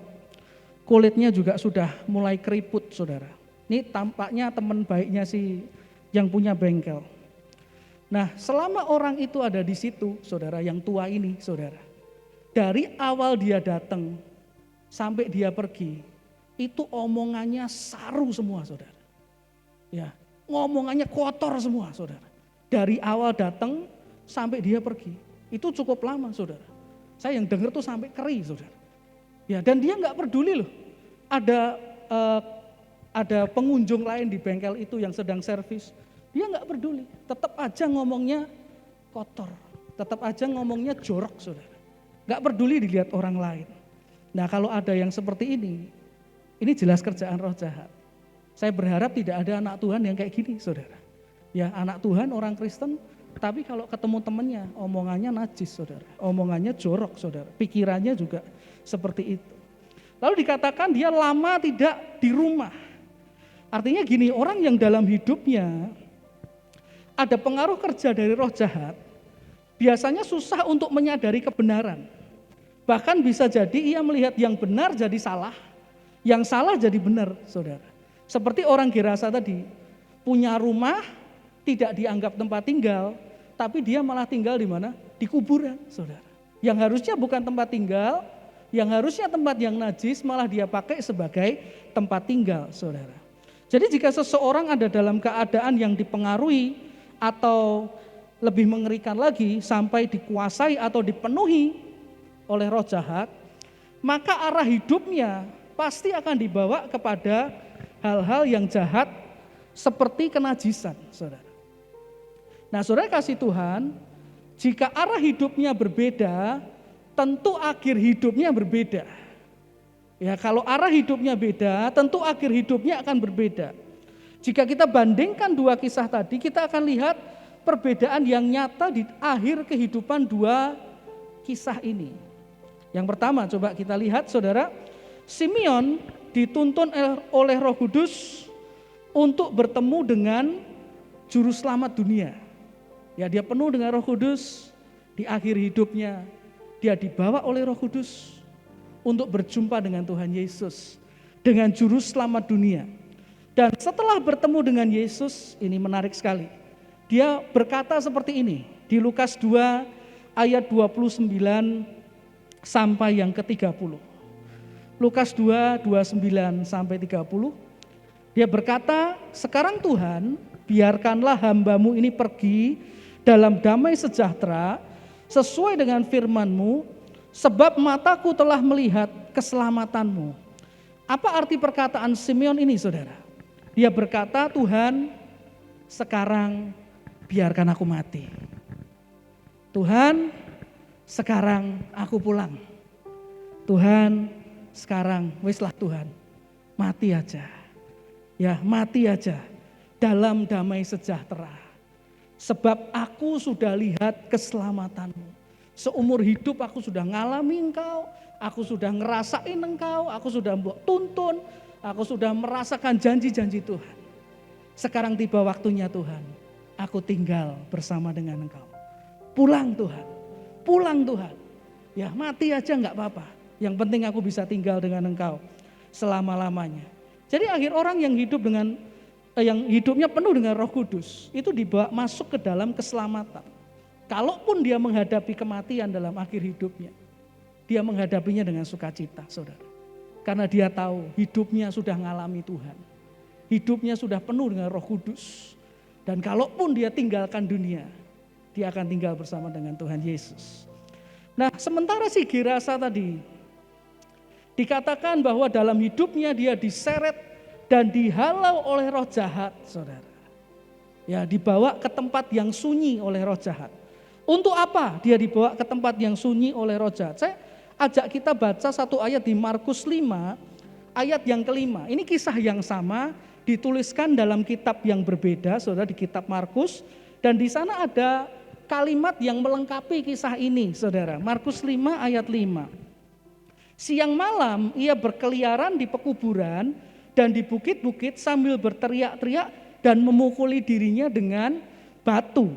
Kulitnya juga sudah mulai keriput, saudara. Ini tampaknya teman baiknya si yang punya bengkel. Nah, selama orang itu ada di situ, saudara, yang tua ini, saudara, dari awal dia datang sampai dia pergi, itu omongannya saru semua, saudara. Ya, ngomongannya kotor semua, saudara. Dari awal datang sampai dia pergi, itu cukup lama, saudara. Saya yang dengar tuh sampai keri, saudara. Ya, dan dia nggak peduli loh. Ada pengunjung lain di bengkel itu yang sedang servis. Dia nggak peduli, tetap aja ngomongnya kotor, tetap aja ngomongnya jorok, saudara. Nggak peduli dilihat orang lain. Nah kalau ada yang seperti ini jelas kerjaan roh jahat. Saya berharap tidak ada anak Tuhan yang kayak gini, saudara. Ya anak Tuhan, orang Kristen, tapi kalau ketemu temannya, omongannya najis, saudara. Omongannya jorok, saudara. Pikirannya juga seperti itu. Lalu dikatakan dia lama tidak di rumah. Artinya gini, orang yang dalam hidupnya ada pengaruh kerja dari roh jahat, biasanya susah untuk menyadari kebenaran. Bahkan bisa jadi ia melihat yang benar jadi salah, yang salah jadi benar, saudara. Seperti orang Gerasa tadi, punya rumah tidak dianggap tempat tinggal, tapi dia malah tinggal di mana? Di kuburan, saudara. Yang harusnya bukan tempat tinggal, yang harusnya tempat yang najis, malah dia pakai sebagai tempat tinggal, saudara. Jadi jika seseorang ada dalam keadaan yang dipengaruhi atau lebih mengerikan lagi sampai dikuasai atau dipenuhi oleh roh jahat, maka arah hidupnya pasti akan dibawa kepada hal-hal yang jahat seperti kenajisan, saudara. Nah, saudara kasih Tuhan, jika arah hidupnya berbeda, tentu akhir hidupnya berbeda. Ya, kalau arah hidupnya beda, tentu akhir hidupnya akan berbeda. Jika kita bandingkan dua kisah tadi, kita akan lihat perbedaan yang nyata di akhir kehidupan dua kisah ini. Yang pertama, coba kita lihat, saudara, Simeon dituntun oleh Roh Kudus untuk bertemu dengan juru selamat dunia. Ya, dia penuh dengan Roh Kudus. Di akhir hidupnya dia dibawa oleh Roh Kudus untuk berjumpa dengan Tuhan Yesus. dengan juru selamat dunia. Dan setelah bertemu dengan Yesus, ini menarik sekali. Dia berkata seperti ini di Lukas 2 ayat 29 sampai yang ke-30. Lukas 2, 29 sampai 30. Dia berkata, sekarang Tuhan, biarkanlah hamba-Mu ini pergi dalam damai sejahtera sesuai dengan firman-Mu, sebab mataku telah melihat keselamatan-Mu. Apa arti perkataan Simeon ini, saudara? Dia berkata, Tuhan, sekarang biarkan aku mati. Tuhan, sekarang aku pulang. Tuhan, sekarang weslah Tuhan, mati aja. Ya, mati aja dalam damai sejahtera. Sebab aku sudah lihat keselamatan-Mu. Seumur hidup aku sudah ngalami Engkau, aku sudah ngerasain Engkau, aku sudah mbok tuntun, aku sudah merasakan janji-janji Tuhan. Sekarang tiba waktunya Tuhan, aku tinggal bersama dengan Engkau. Pulang Tuhan, pulang Tuhan. Ya mati aja enggak apa-apa. Yang penting aku bisa tinggal dengan Engkau selama-lamanya. Jadi akhir orang yang hidup dengan yang hidupnya penuh dengan Roh Kudus itu dibawa masuk ke dalam keselamatan. Kalaupun dia menghadapi kematian dalam akhir hidupnya, dia menghadapinya dengan sukacita, saudara. Karena dia tahu hidupnya sudah ngalami Tuhan. Hidupnya sudah penuh dengan Roh Kudus. Dan kalaupun dia tinggalkan dunia, dia akan tinggal bersama dengan Tuhan Yesus. Nah, sementara si Gerasa tadi dikatakan bahwa dalam hidupnya dia diseret dan dihalau oleh roh jahat, saudara. Ya, dibawa ke tempat yang sunyi oleh roh jahat. Untuk apa dia dibawa ke tempat yang sunyi oleh roh jahat? Saya ajak kita baca satu ayat di Markus 5, ayat yang ke-5. Ini kisah yang sama, dituliskan dalam kitab yang berbeda, saudara, di kitab Markus. Dan di sana ada kalimat yang melengkapi kisah ini, saudara. Markus 5 ayat 5. Siang malam ia berkeliaran di pekuburan dan di bukit-bukit sambil berteriak-teriak dan memukuli dirinya dengan batu.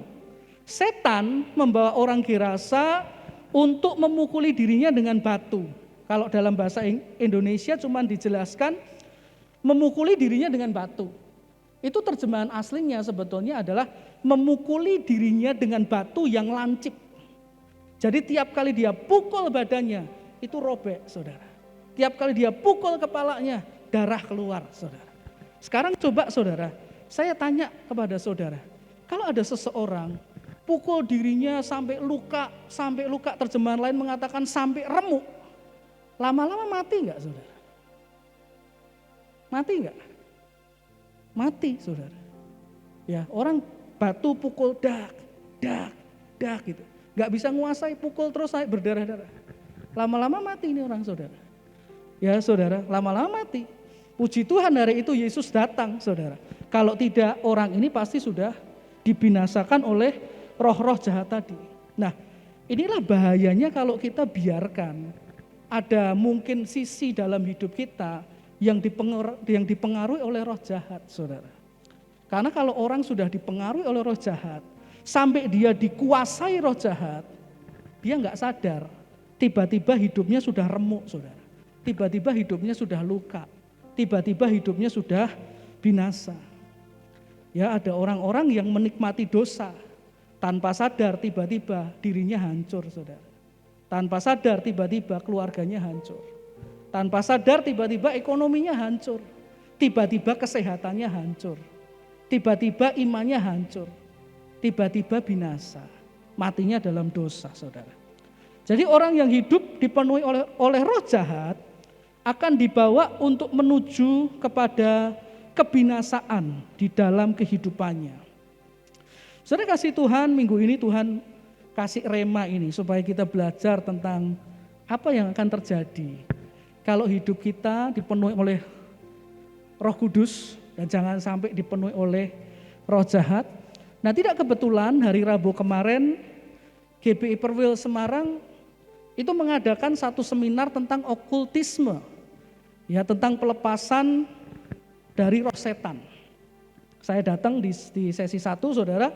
Setan membawa orang Gerasa untuk memukuli dirinya dengan batu. Kalau dalam bahasa Indonesia cuma dijelaskan memukuli dirinya dengan batu. Itu terjemahan aslinya sebetulnya adalah memukuli dirinya dengan batu yang lancip. Jadi tiap kali dia pukul badannya itu robek, saudara. Tiap kali dia pukul kepalanya darah keluar, saudara. Sekarang coba saudara, saya tanya kepada saudara, kalau ada seseorang pukul dirinya sampai luka, terjemahan lain mengatakan sampai remuk, lama-lama mati enggak, saudara? Mati enggak? Mati, saudara. Ya, orang batu pukul dak gitu. Enggak bisa nguasai, pukul terus sampai berdarah-darah. Lama-lama mati ini orang, saudara. Ya, saudara, lama-lama mati. Puji Tuhan hari itu Yesus datang, saudara. Kalau tidak, orang ini pasti sudah dibinasakan oleh roh-roh jahat tadi. Nah, inilah bahayanya kalau kita biarkan ada mungkin sisi dalam hidup kita yang dipengaruhi oleh roh jahat, saudara. Karena kalau orang sudah dipengaruhi oleh roh jahat, sampai dia dikuasai roh jahat, dia nggak sadar, tiba-tiba hidupnya sudah remuk, saudara. Tiba-tiba hidupnya sudah luka, tiba-tiba hidupnya sudah binasa. Ya, ada orang-orang yang menikmati dosa, tanpa sadar tiba-tiba dirinya hancur, saudara. Tanpa sadar tiba-tiba keluarganya hancur. Tanpa sadar tiba-tiba ekonominya hancur. Tiba-tiba kesehatannya hancur. Tiba-tiba imannya hancur. Tiba-tiba binasa. Matinya dalam dosa, saudara. Jadi orang yang hidup dipenuhi oleh roh jahat akan dibawa untuk menuju kepada kebinasaan di dalam kehidupannya. Saudara kasih Tuhan, minggu ini Tuhan kasih rema ini supaya kita belajar tentang apa yang akan terjadi kalau hidup kita dipenuhi oleh Roh Kudus dan jangan sampai dipenuhi oleh roh jahat. Nah, tidak kebetulan hari Rabu kemarin GBI Perwil Semarang itu mengadakan satu seminar tentang okultisme, ya, tentang pelepasan dari roh setan. Saya datang di sesi 1, saudara,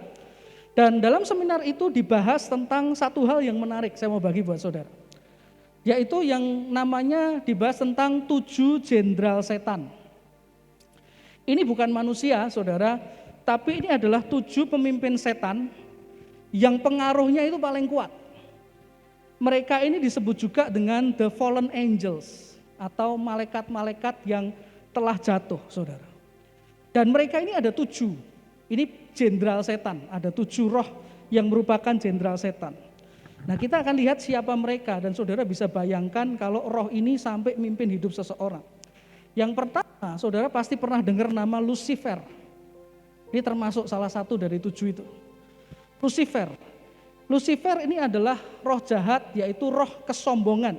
dan dalam seminar itu dibahas tentang satu hal yang menarik, saya mau bagi buat saudara. yaitu yang namanya dibahas tentang 7 jenderal setan. Ini bukan manusia, saudara, tapi ini adalah 7 pemimpin setan yang pengaruhnya itu paling kuat. Mereka ini disebut juga dengan the fallen angels atau malaikat-malaikat yang telah jatuh, saudara. Dan mereka ini ada 7, ini jenderal setan, ada 7 roh yang merupakan jenderal setan. Nah, kita akan lihat siapa mereka dan saudara bisa bayangkan kalau roh ini sampai mimpin hidup seseorang. Yang pertama, saudara pasti pernah dengar nama Lucifer. Ini termasuk salah satu dari 7 itu. Lucifer. Lucifer ini adalah roh jahat, yaitu roh kesombongan.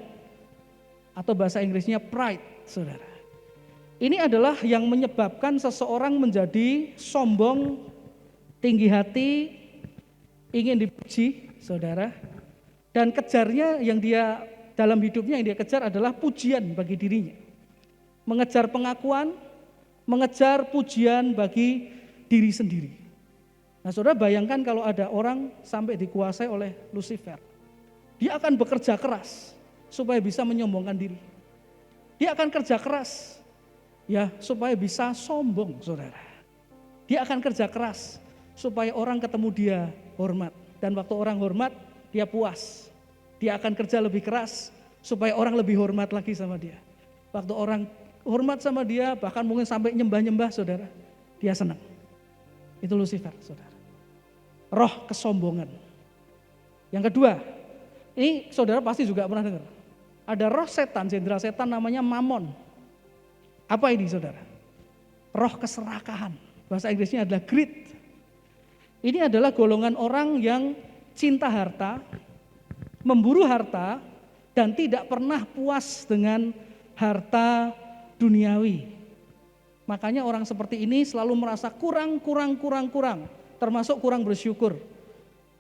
Atau bahasa Inggrisnya pride, saudara. Ini adalah yang menyebabkan seseorang menjadi sombong, tinggi hati, ingin dipuji, saudara. Dan kejarnya yang dia dalam hidupnya yang dia kejar adalah pujian bagi dirinya. Mengejar pengakuan, mengejar pujian bagi diri sendiri. Nah, saudara bayangkan kalau ada orang sampai dikuasai oleh Lucifer. Dia akan bekerja keras supaya bisa menyombongkan diri. Dia akan kerja keras ya supaya bisa sombong, saudara. Dia akan kerja keras supaya orang ketemu dia hormat. Dan waktu orang hormat, dia puas. Dia akan kerja lebih keras supaya orang lebih hormat lagi sama dia. Waktu orang hormat sama dia, bahkan mungkin sampai nyembah-nyembah, saudara, dia senang. Itu Lucifer, saudara. Roh kesombongan. Yang kedua, ini saudara pasti juga pernah dengar. Ada roh setan, jenderal setan namanya Mammon. Apa ini, saudara? Roh keserakahan. Bahasa Inggrisnya adalah greed. Ini adalah golongan orang yang cinta harta, memburu harta, dan tidak pernah puas dengan harta duniawi. Makanya orang seperti ini selalu merasa kurang, termasuk kurang bersyukur.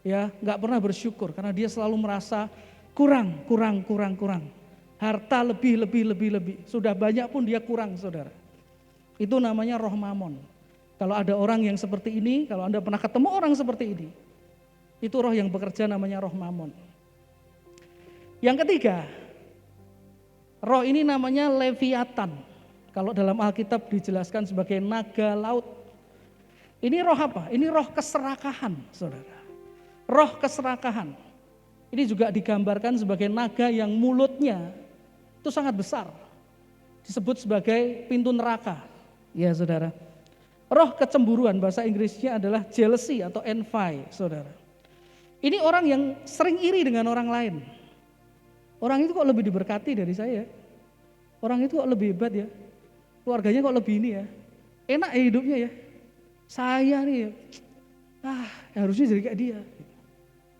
Ya, nggak pernah bersyukur karena dia selalu merasa kurang. Harta lebih. Sudah banyak pun dia kurang, saudara. Itu namanya roh Mammon. Kalau ada orang yang seperti ini, kalau Anda pernah ketemu orang seperti ini, itu roh yang bekerja namanya roh Mammon. Yang ketiga, roh ini namanya Leviathan. Kalau dalam Alkitab dijelaskan sebagai naga laut. Ini roh apa? Ini roh keserakahan, saudara. Roh keserakahan. Ini juga digambarkan sebagai naga yang mulutnya itu sangat besar. Disebut sebagai pintu neraka. Ya, saudara. Roh kecemburuan, bahasa Inggrisnya adalah jealousy atau envy, saudara. Ini orang yang sering iri dengan orang lain. Orang itu kok lebih diberkati dari saya? Orang itu kok lebih hebat ya? Keluarganya kok lebih ini ya? Enak ya hidupnya ya? Saya nih, harusnya jadi kayak dia.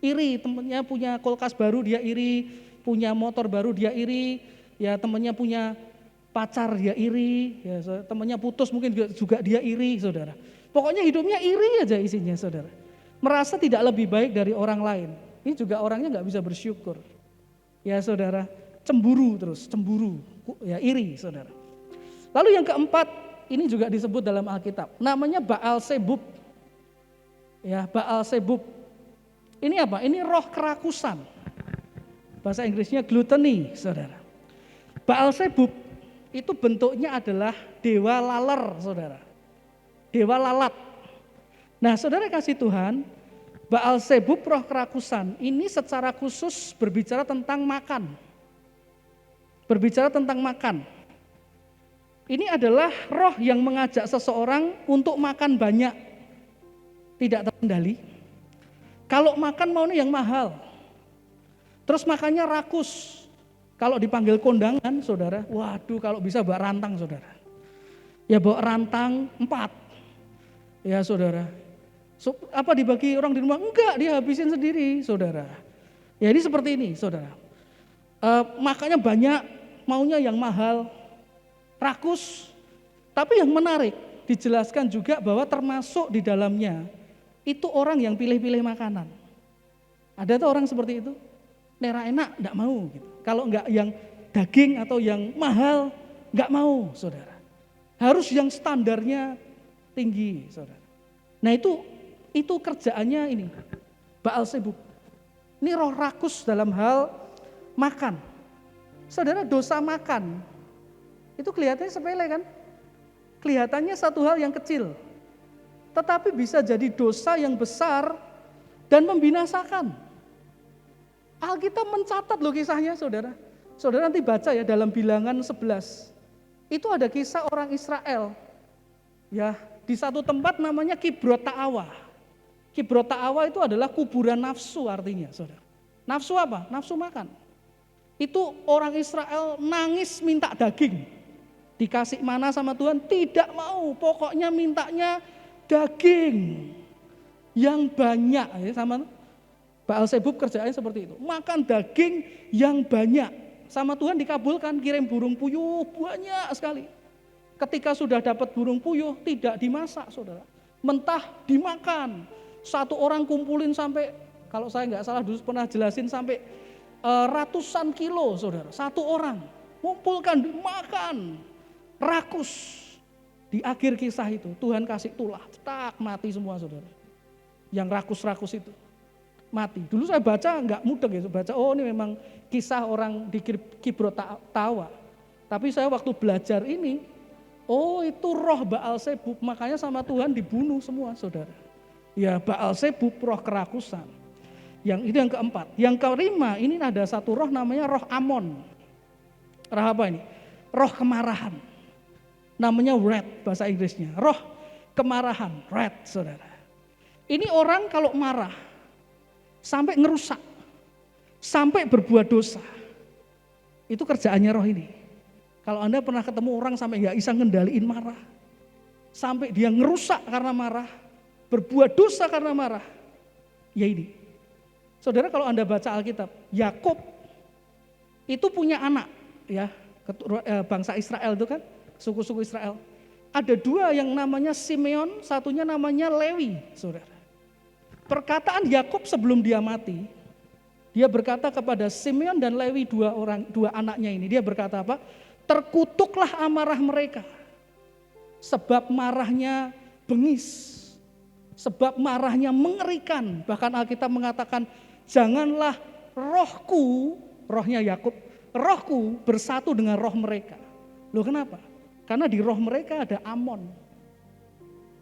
Iri, temennya punya kulkas baru dia iri, punya motor baru dia iri, ya temennya punya pacar dia iri, ya temennya putus mungkin juga dia iri, saudara. Pokoknya hidupnya iri aja isinya, saudara. Merasa tidak lebih baik dari orang lain. Ini juga orangnya nggak bisa bersyukur. Ya saudara, cemburu, ya iri, saudara. Lalu yang keempat, ini juga disebut dalam Alkitab, namanya Baalsebub. Ya, Baalsebub. Ini apa? Ini roh kerakusan. Bahasa Inggrisnya gluttony, saudara. Baalsebub itu bentuknya adalah dewa laler, saudara. Dewa lalat. Nah, saudara kasih Tuhan, Baalsebub roh kerakusan ini secara khusus berbicara tentang makan. Berbicara tentang makan. Ini adalah roh yang mengajak seseorang untuk makan banyak, tidak terkendali. Kalau makan maunya yang mahal, terus makannya rakus. Kalau dipanggil kondangan, saudara, waduh kalau bisa bawa rantang, saudara. Ya bawa rantang 4, ya saudara. Apa dibagi orang di rumah? Enggak, dia habisin sendiri, saudara. Ya ini seperti ini, saudara. Makannya banyak, maunya yang mahal, rakus. Tapi yang menarik dijelaskan juga bahwa termasuk di dalamnya itu orang yang pilih-pilih makanan. Ada tuh orang seperti itu, nera enak enggak mau gitu. Kalau enggak yang daging atau yang mahal enggak mau, saudara. Harus yang standarnya tinggi, saudara. Nah itu kerjaannya ini Baalsebub. Ini roh rakus dalam hal makan. Saudara, dosa makan, itu kelihatannya sepele kan? Kelihatannya satu hal yang kecil, tetapi bisa jadi dosa yang besar dan membinasakan. Alkitab mencatat loh kisahnya, saudara. Saudara nanti baca ya dalam Bilangan 11. Itu ada kisah orang Israel. Ya, di satu tempat namanya Kibrot Ta'awa. Kibrot Ta'awa itu adalah kuburan nafsu artinya, saudara. Nafsu apa? Nafsu makan. Itu orang Israel nangis minta daging. Dikasih mana sama Tuhan, tidak mau. Pokoknya mintanya daging yang banyak. Ya, sama Baalsebub kerjaannya seperti itu. Makan daging yang banyak. Sama Tuhan dikabulkan, kirim burung puyuh banyak sekali. Ketika sudah dapat burung puyuh, tidak dimasak, saudara. Mentah dimakan. Satu orang kumpulin sampai, kalau saya nggak salah dulu pernah jelasin, sampai ratusan kilo, saudara. Satu orang kumpulkan, dimakan, rakus. Di akhir kisah itu, Tuhan kasih tulah, tak mati semua, saudara. Yang rakus-rakus itu mati. Dulu saya baca nggak mudeng ya, baca oh ini memang kisah orang di Kibrot Ta'awa. Tapi saya waktu belajar ini, oh itu roh Baalsebub, makanya sama Tuhan dibunuh semua, saudara. Ya, Baalsebub, roh kerakusan. Yang itu yang keempat. Yang kelima, ini ada satu roh namanya roh Amon. Roh apa ini? Roh kemarahan. Namanya wrath bahasa Inggrisnya. Roh kemarahan, wrath, saudara. Ini orang kalau marah sampai ngerusak, sampai berbuat dosa. Itu kerjaannya roh ini. Kalau Anda pernah ketemu orang sampai nggak bisa ngendaliin marah, sampai dia ngerusak karena marah, berbuat dosa karena marah, ya ini. Saudara, kalau Anda baca Alkitab, Yakub itu punya anak, ya, bangsa Israel itu kan, suku-suku Israel. Ada dua yang namanya Simeon, satunya namanya Lewi, saudara. Perkataan Yakub sebelum dia mati, dia berkata kepada Simeon dan Lewi, dua anaknya ini, dia berkata apa? Terkutuklah amarah mereka, sebab marahnya bengis, sebab marahnya mengerikan. Bahkan Alkitab mengatakan, janganlah rohku, rohnya Yakub, rohku bersatu dengan roh mereka. Loh kenapa? Karena di roh mereka ada Amon,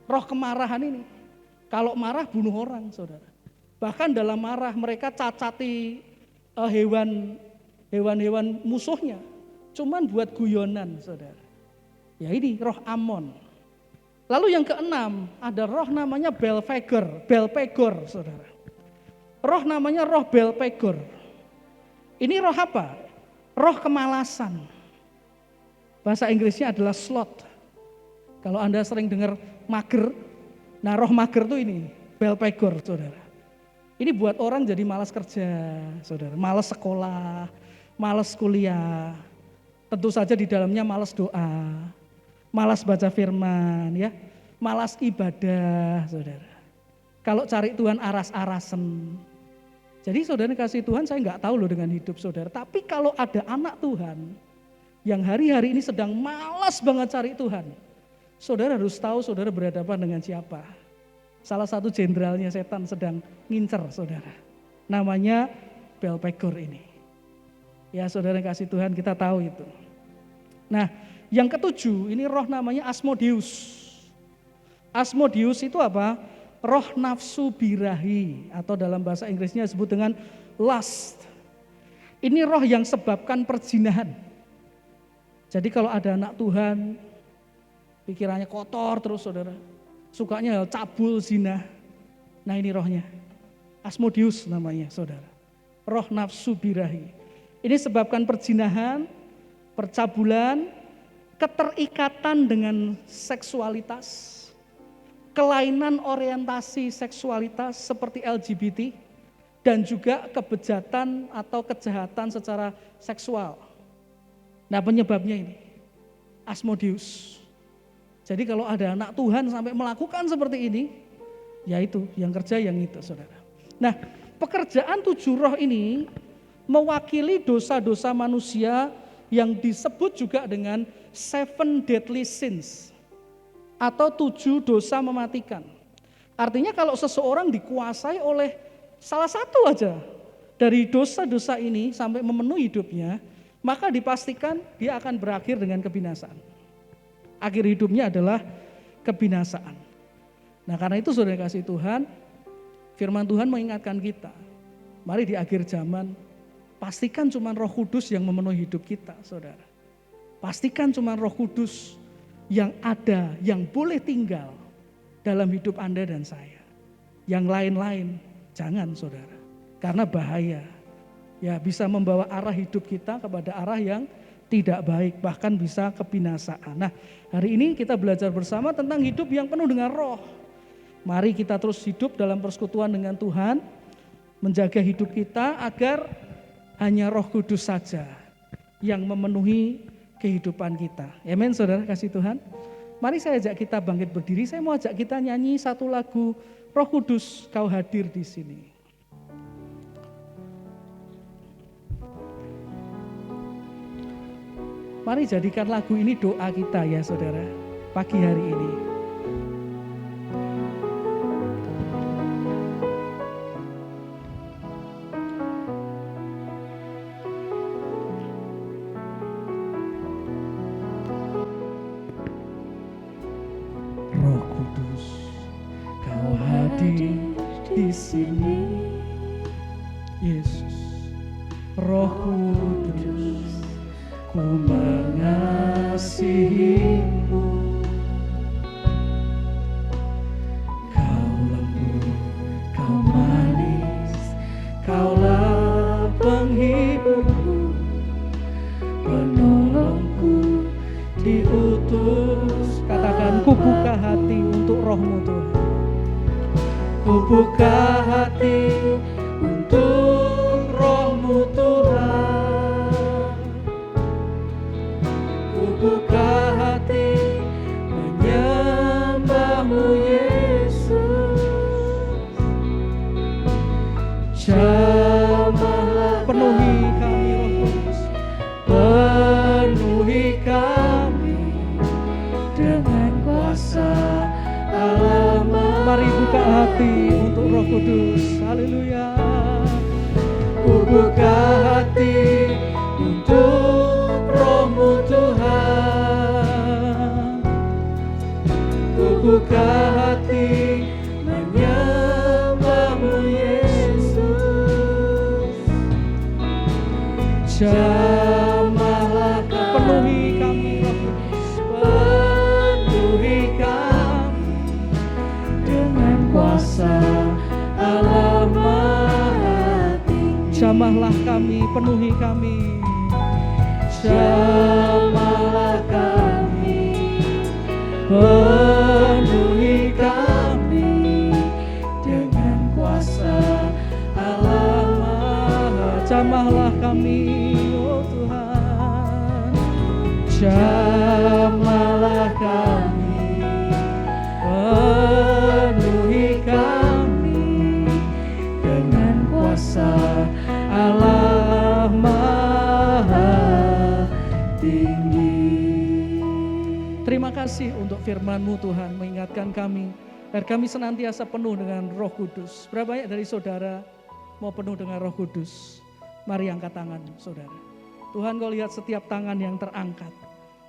roh kemarahan ini. Kalau marah bunuh orang, saudara. Bahkan dalam marah mereka cacati hewan-hewan musuhnya. Cuman buat guyonan, saudara. Ya ini roh Amon. Lalu yang keenam, ada roh namanya Belpegor, saudara. Roh namanya roh Belpegor. Ini roh apa? Roh kemalasan. Bahasa Inggrisnya adalah sloth. Kalau Anda sering dengar mager, nah roh mager tuh ini, Belpegor, saudara. Ini buat orang jadi malas kerja, saudara. Malas sekolah, malas kuliah. Tentu saja di dalamnya malas doa, malas baca firman, ya, malas ibadah, saudara. Kalau cari Tuhan aras-arasen. Jadi saudara kasih Tuhan, saya nggak tahu loh dengan hidup saudara. Tapi kalau ada anak Tuhan yang hari-hari ini sedang malas banget cari Tuhan, saudara harus tahu saudara berhadapan dengan siapa. Salah satu jenderalnya setan sedang ngincer saudara. Namanya Belpegor ini. Ya saudara kasih Tuhan, kita tahu itu. Nah yang ketujuh, ini roh namanya Asmodeus. Asmodeus itu apa? Roh nafsu birahi, atau dalam bahasa Inggrisnya disebut dengan lust. Ini roh yang sebabkan perzinahan. Jadi kalau ada anak Tuhan, pikirannya kotor terus saudara, sukanya cabul, zina. Nah ini rohnya, Asmodeus namanya saudara. Roh nafsu birahi. Ini sebabkan perzinahan, percabulan, keterikatan dengan seksualitas, kelainan orientasi seksualitas seperti LGBT, dan juga kebejatan atau kejahatan secara seksual. Nah penyebabnya ini, Asmodeus. Jadi kalau ada anak Tuhan sampai melakukan seperti ini, ya itu, yang kerja yang itu saudara. Nah pekerjaan 7 roh ini mewakili dosa-dosa manusia yang disebut juga dengan 7 deadly sins atau 7 dosa mematikan. Artinya kalau seseorang dikuasai oleh salah satu aja dari dosa-dosa ini sampai memenuhi hidupnya, maka dipastikan dia akan berakhir dengan kebinasaan. Akhir hidupnya adalah kebinasaan. Nah karena itu saudara kasih Tuhan, firman Tuhan mengingatkan kita, mari di akhir zaman, pastikan cuma Roh Kudus yang memenuhi hidup kita, saudara. Pastikan cuma Roh Kudus yang ada, yang boleh tinggal dalam hidup Anda dan saya. Yang lain-lain, jangan saudara. Karena bahaya, ya bisa membawa arah hidup kita kepada arah yang tidak baik, bahkan bisa kebinasaan. Nah hari ini kita belajar bersama tentang hidup yang penuh dengan roh. Mari kita terus hidup dalam persekutuan dengan Tuhan, menjaga hidup kita agar hanya Roh Kudus saja yang memenuhi kehidupan kita. Amin saudara kasih Tuhan. Mari saya ajak kita bangkit berdiri, saya mau ajak kita nyanyi satu lagu Roh Kudus Kau hadir di sini. Mari jadikan lagu ini doa kita ya saudara, pagi hari ini. Roh Kudus, Kau hadir di sini. Yesus, Roh Kudus, Ku mengasihimu. Kau lembut, Kau manis, Kaulah penghiburku, penolongku diutus. Katakan, ku buka hati untuk Roh-Mu Tuhan. Ku buka hati untuk Roh-Mu Tuhan. Ku buka hati menyembah-Mu Yesus. Jamahlah penuhi kami Roh Kudus, penuhi kami dengan kuasa Allah. Mari buka hati untuk Roh Kudus. Haleluya. Ku buka hati untuk Roh-Mu Tuhan. Ku buka hati menyembah-Mu Yesus. Jamahlah penuhi kami Roh Kudus, penuhi kami dengan kuasa Allah Maha Tinggi. Jamahlah kami, penuhi kami. Jamahlah kami, penuhi kami dengan kuasa Allah Maha. Jamahlah kami, oh Tuhan. Jamahlah kami, penuhi kami dengan kuasa Allah Maha Tinggi. Terima kasih untuk firman-Mu Tuhan, mengingatkan kami agar kami senantiasa penuh dengan Roh Kudus. Berapa banyak dari saudara mau penuh dengan Roh Kudus? Mari angkat tangan saudara. Tuhan, Kau lihat setiap tangan yang terangkat,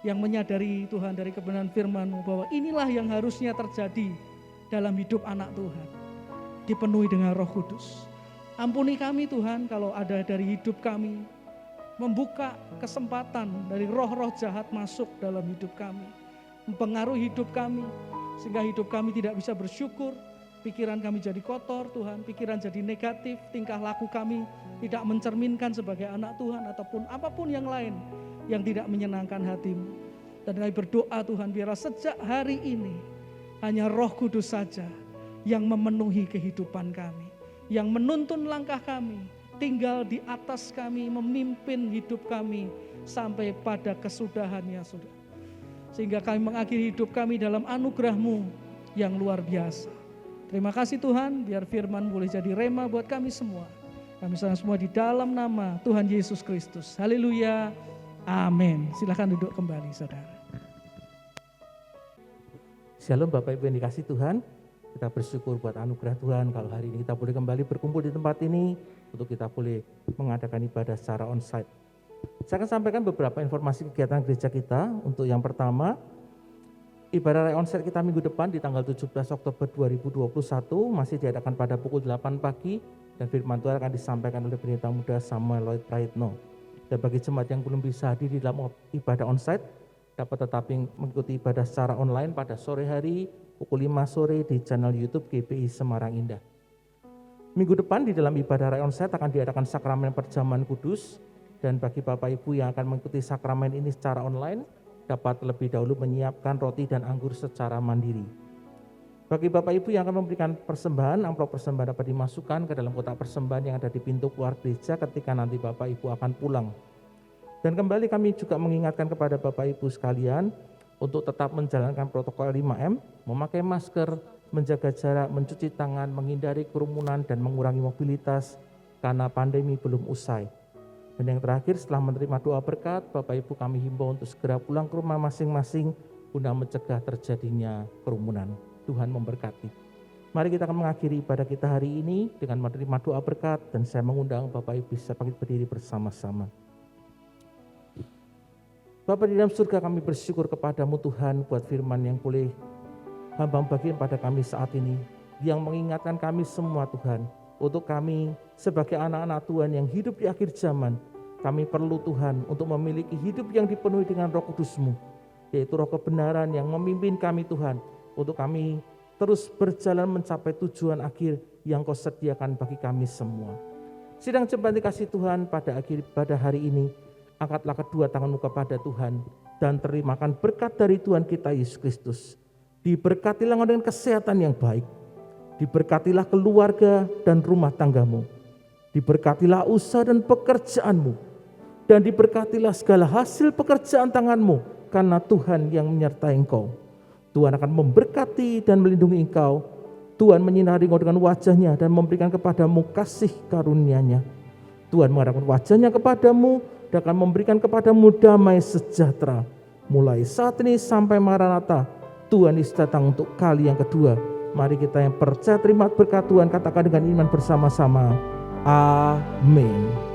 yang menyadari Tuhan dari kebenaran firman-Mu bahwa inilah yang harusnya terjadi dalam hidup anak Tuhan, dipenuhi dengan Roh Kudus. Ampuni kami Tuhan kalau ada dari hidup kami membuka kesempatan dari roh-roh jahat masuk dalam hidup kami, mempengaruhi hidup kami sehingga hidup kami tidak bisa bersyukur, pikiran kami jadi kotor Tuhan, pikiran jadi negatif, tingkah laku kami tidak mencerminkan sebagai anak Tuhan ataupun apapun yang lain yang tidak menyenangkan hati-Mu. Dan kami berdoa Tuhan, biarlah sejak hari ini hanya Roh Kudus saja yang memenuhi kehidupan kami, yang menuntun langkah kami, tinggal di atas kami, memimpin hidup kami sampai pada kesudahannya Saudara. Sehingga kami mengakhiri hidup kami dalam anugerah-Mu yang luar biasa. Terima kasih Tuhan, biar firman boleh jadi rema buat kami semua. Kami semua di dalam nama Tuhan Yesus Kristus. Haleluya. Amin. Silakan duduk kembali saudara. Shalom Bapak Ibu yang dikasih Tuhan. Kita bersyukur buat anugerah Tuhan kalau hari ini kita boleh kembali berkumpul di tempat ini untuk kita boleh mengadakan ibadah secara onsite. Saya akan sampaikan beberapa informasi kegiatan gereja kita. Untuk yang pertama, ibadah reonsel kita minggu depan di tanggal 17 Oktober 2021 masih diadakan pada pukul 8 pagi dan firman Tuhan akan disampaikan oleh pendeta muda Samuel Lloyd Praitno. Dan bagi jemaat yang belum bisa hadir di dalam ibadah onsite, dapat tetapi mengikuti ibadah secara online pada sore hari pukul 5 sore di channel YouTube GPI Semarang Indah. Minggu depan di dalam ibadah reonsite akan diadakan sakramen perjamuan kudus, dan bagi Bapak Ibu yang akan mengikuti sakramen ini secara online, dapat lebih dahulu menyiapkan roti dan anggur secara mandiri. Bagi Bapak Ibu yang akan memberikan persembahan, amplop persembahan dapat dimasukkan ke dalam kotak persembahan yang ada di pintu keluar gereja ketika nanti Bapak Ibu akan pulang. Dan kembali kami juga mengingatkan kepada Bapak Ibu sekalian untuk tetap menjalankan protokol 5M, memakai masker, menjaga jarak, mencuci tangan, menghindari kerumunan dan mengurangi mobilitas karena pandemi belum usai. Dan yang terakhir, setelah menerima doa berkat, Bapak Ibu kami himbau untuk segera pulang ke rumah masing-masing guna mencegah terjadinya kerumunan. Tuhan memberkati. Mari kita akan mengakhiri ibadah kita hari ini dengan menerima doa berkat, dan saya mengundang Bapak Ibu bisa bangkit berdiri bersama-sama. Bapa di dalam surga, kami bersyukur kepadamu Tuhan buat firman yang boleh Hamba bagikan pada kami saat ini, yang mengingatkan kami semua Tuhan, untuk kami sebagai anak-anak Tuhan yang hidup di akhir zaman, kami perlu Tuhan untuk memiliki hidup yang dipenuhi dengan Roh Kudus-Mu, yaitu Roh kebenaran yang memimpin kami Tuhan, untuk kami terus berjalan mencapai tujuan akhir yang Kau sediakan bagi kami semua. Sidang jemaat dikasih Tuhan, pada hari ini, angkatlah kedua tanganmu kepada Tuhan dan terimakan berkat dari Tuhan kita Yesus Kristus. Diberkatilah dengan kesehatan yang baik, diberkatilah keluarga dan rumah tanggamu, diberkatilah usaha dan pekerjaanmu, dan diberkatilah segala hasil pekerjaan tanganmu, karena Tuhan yang menyertai engkau. Tuhan akan memberkati dan melindungi engkau. Tuhan menyinari engkau dengan wajah-Nya dan memberikan kepadamu kasih karunia-Nya. Tuhan menghadapkan wajah-Nya kepadamu dan akan memberikan kepadamu damai sejahtera. Mulai saat ini sampai Maranatha, Tuhan Yesus datang untuk kali yang kedua. Mari kita yang percaya terima berkat Tuhan katakan dengan iman bersama-sama. Amin.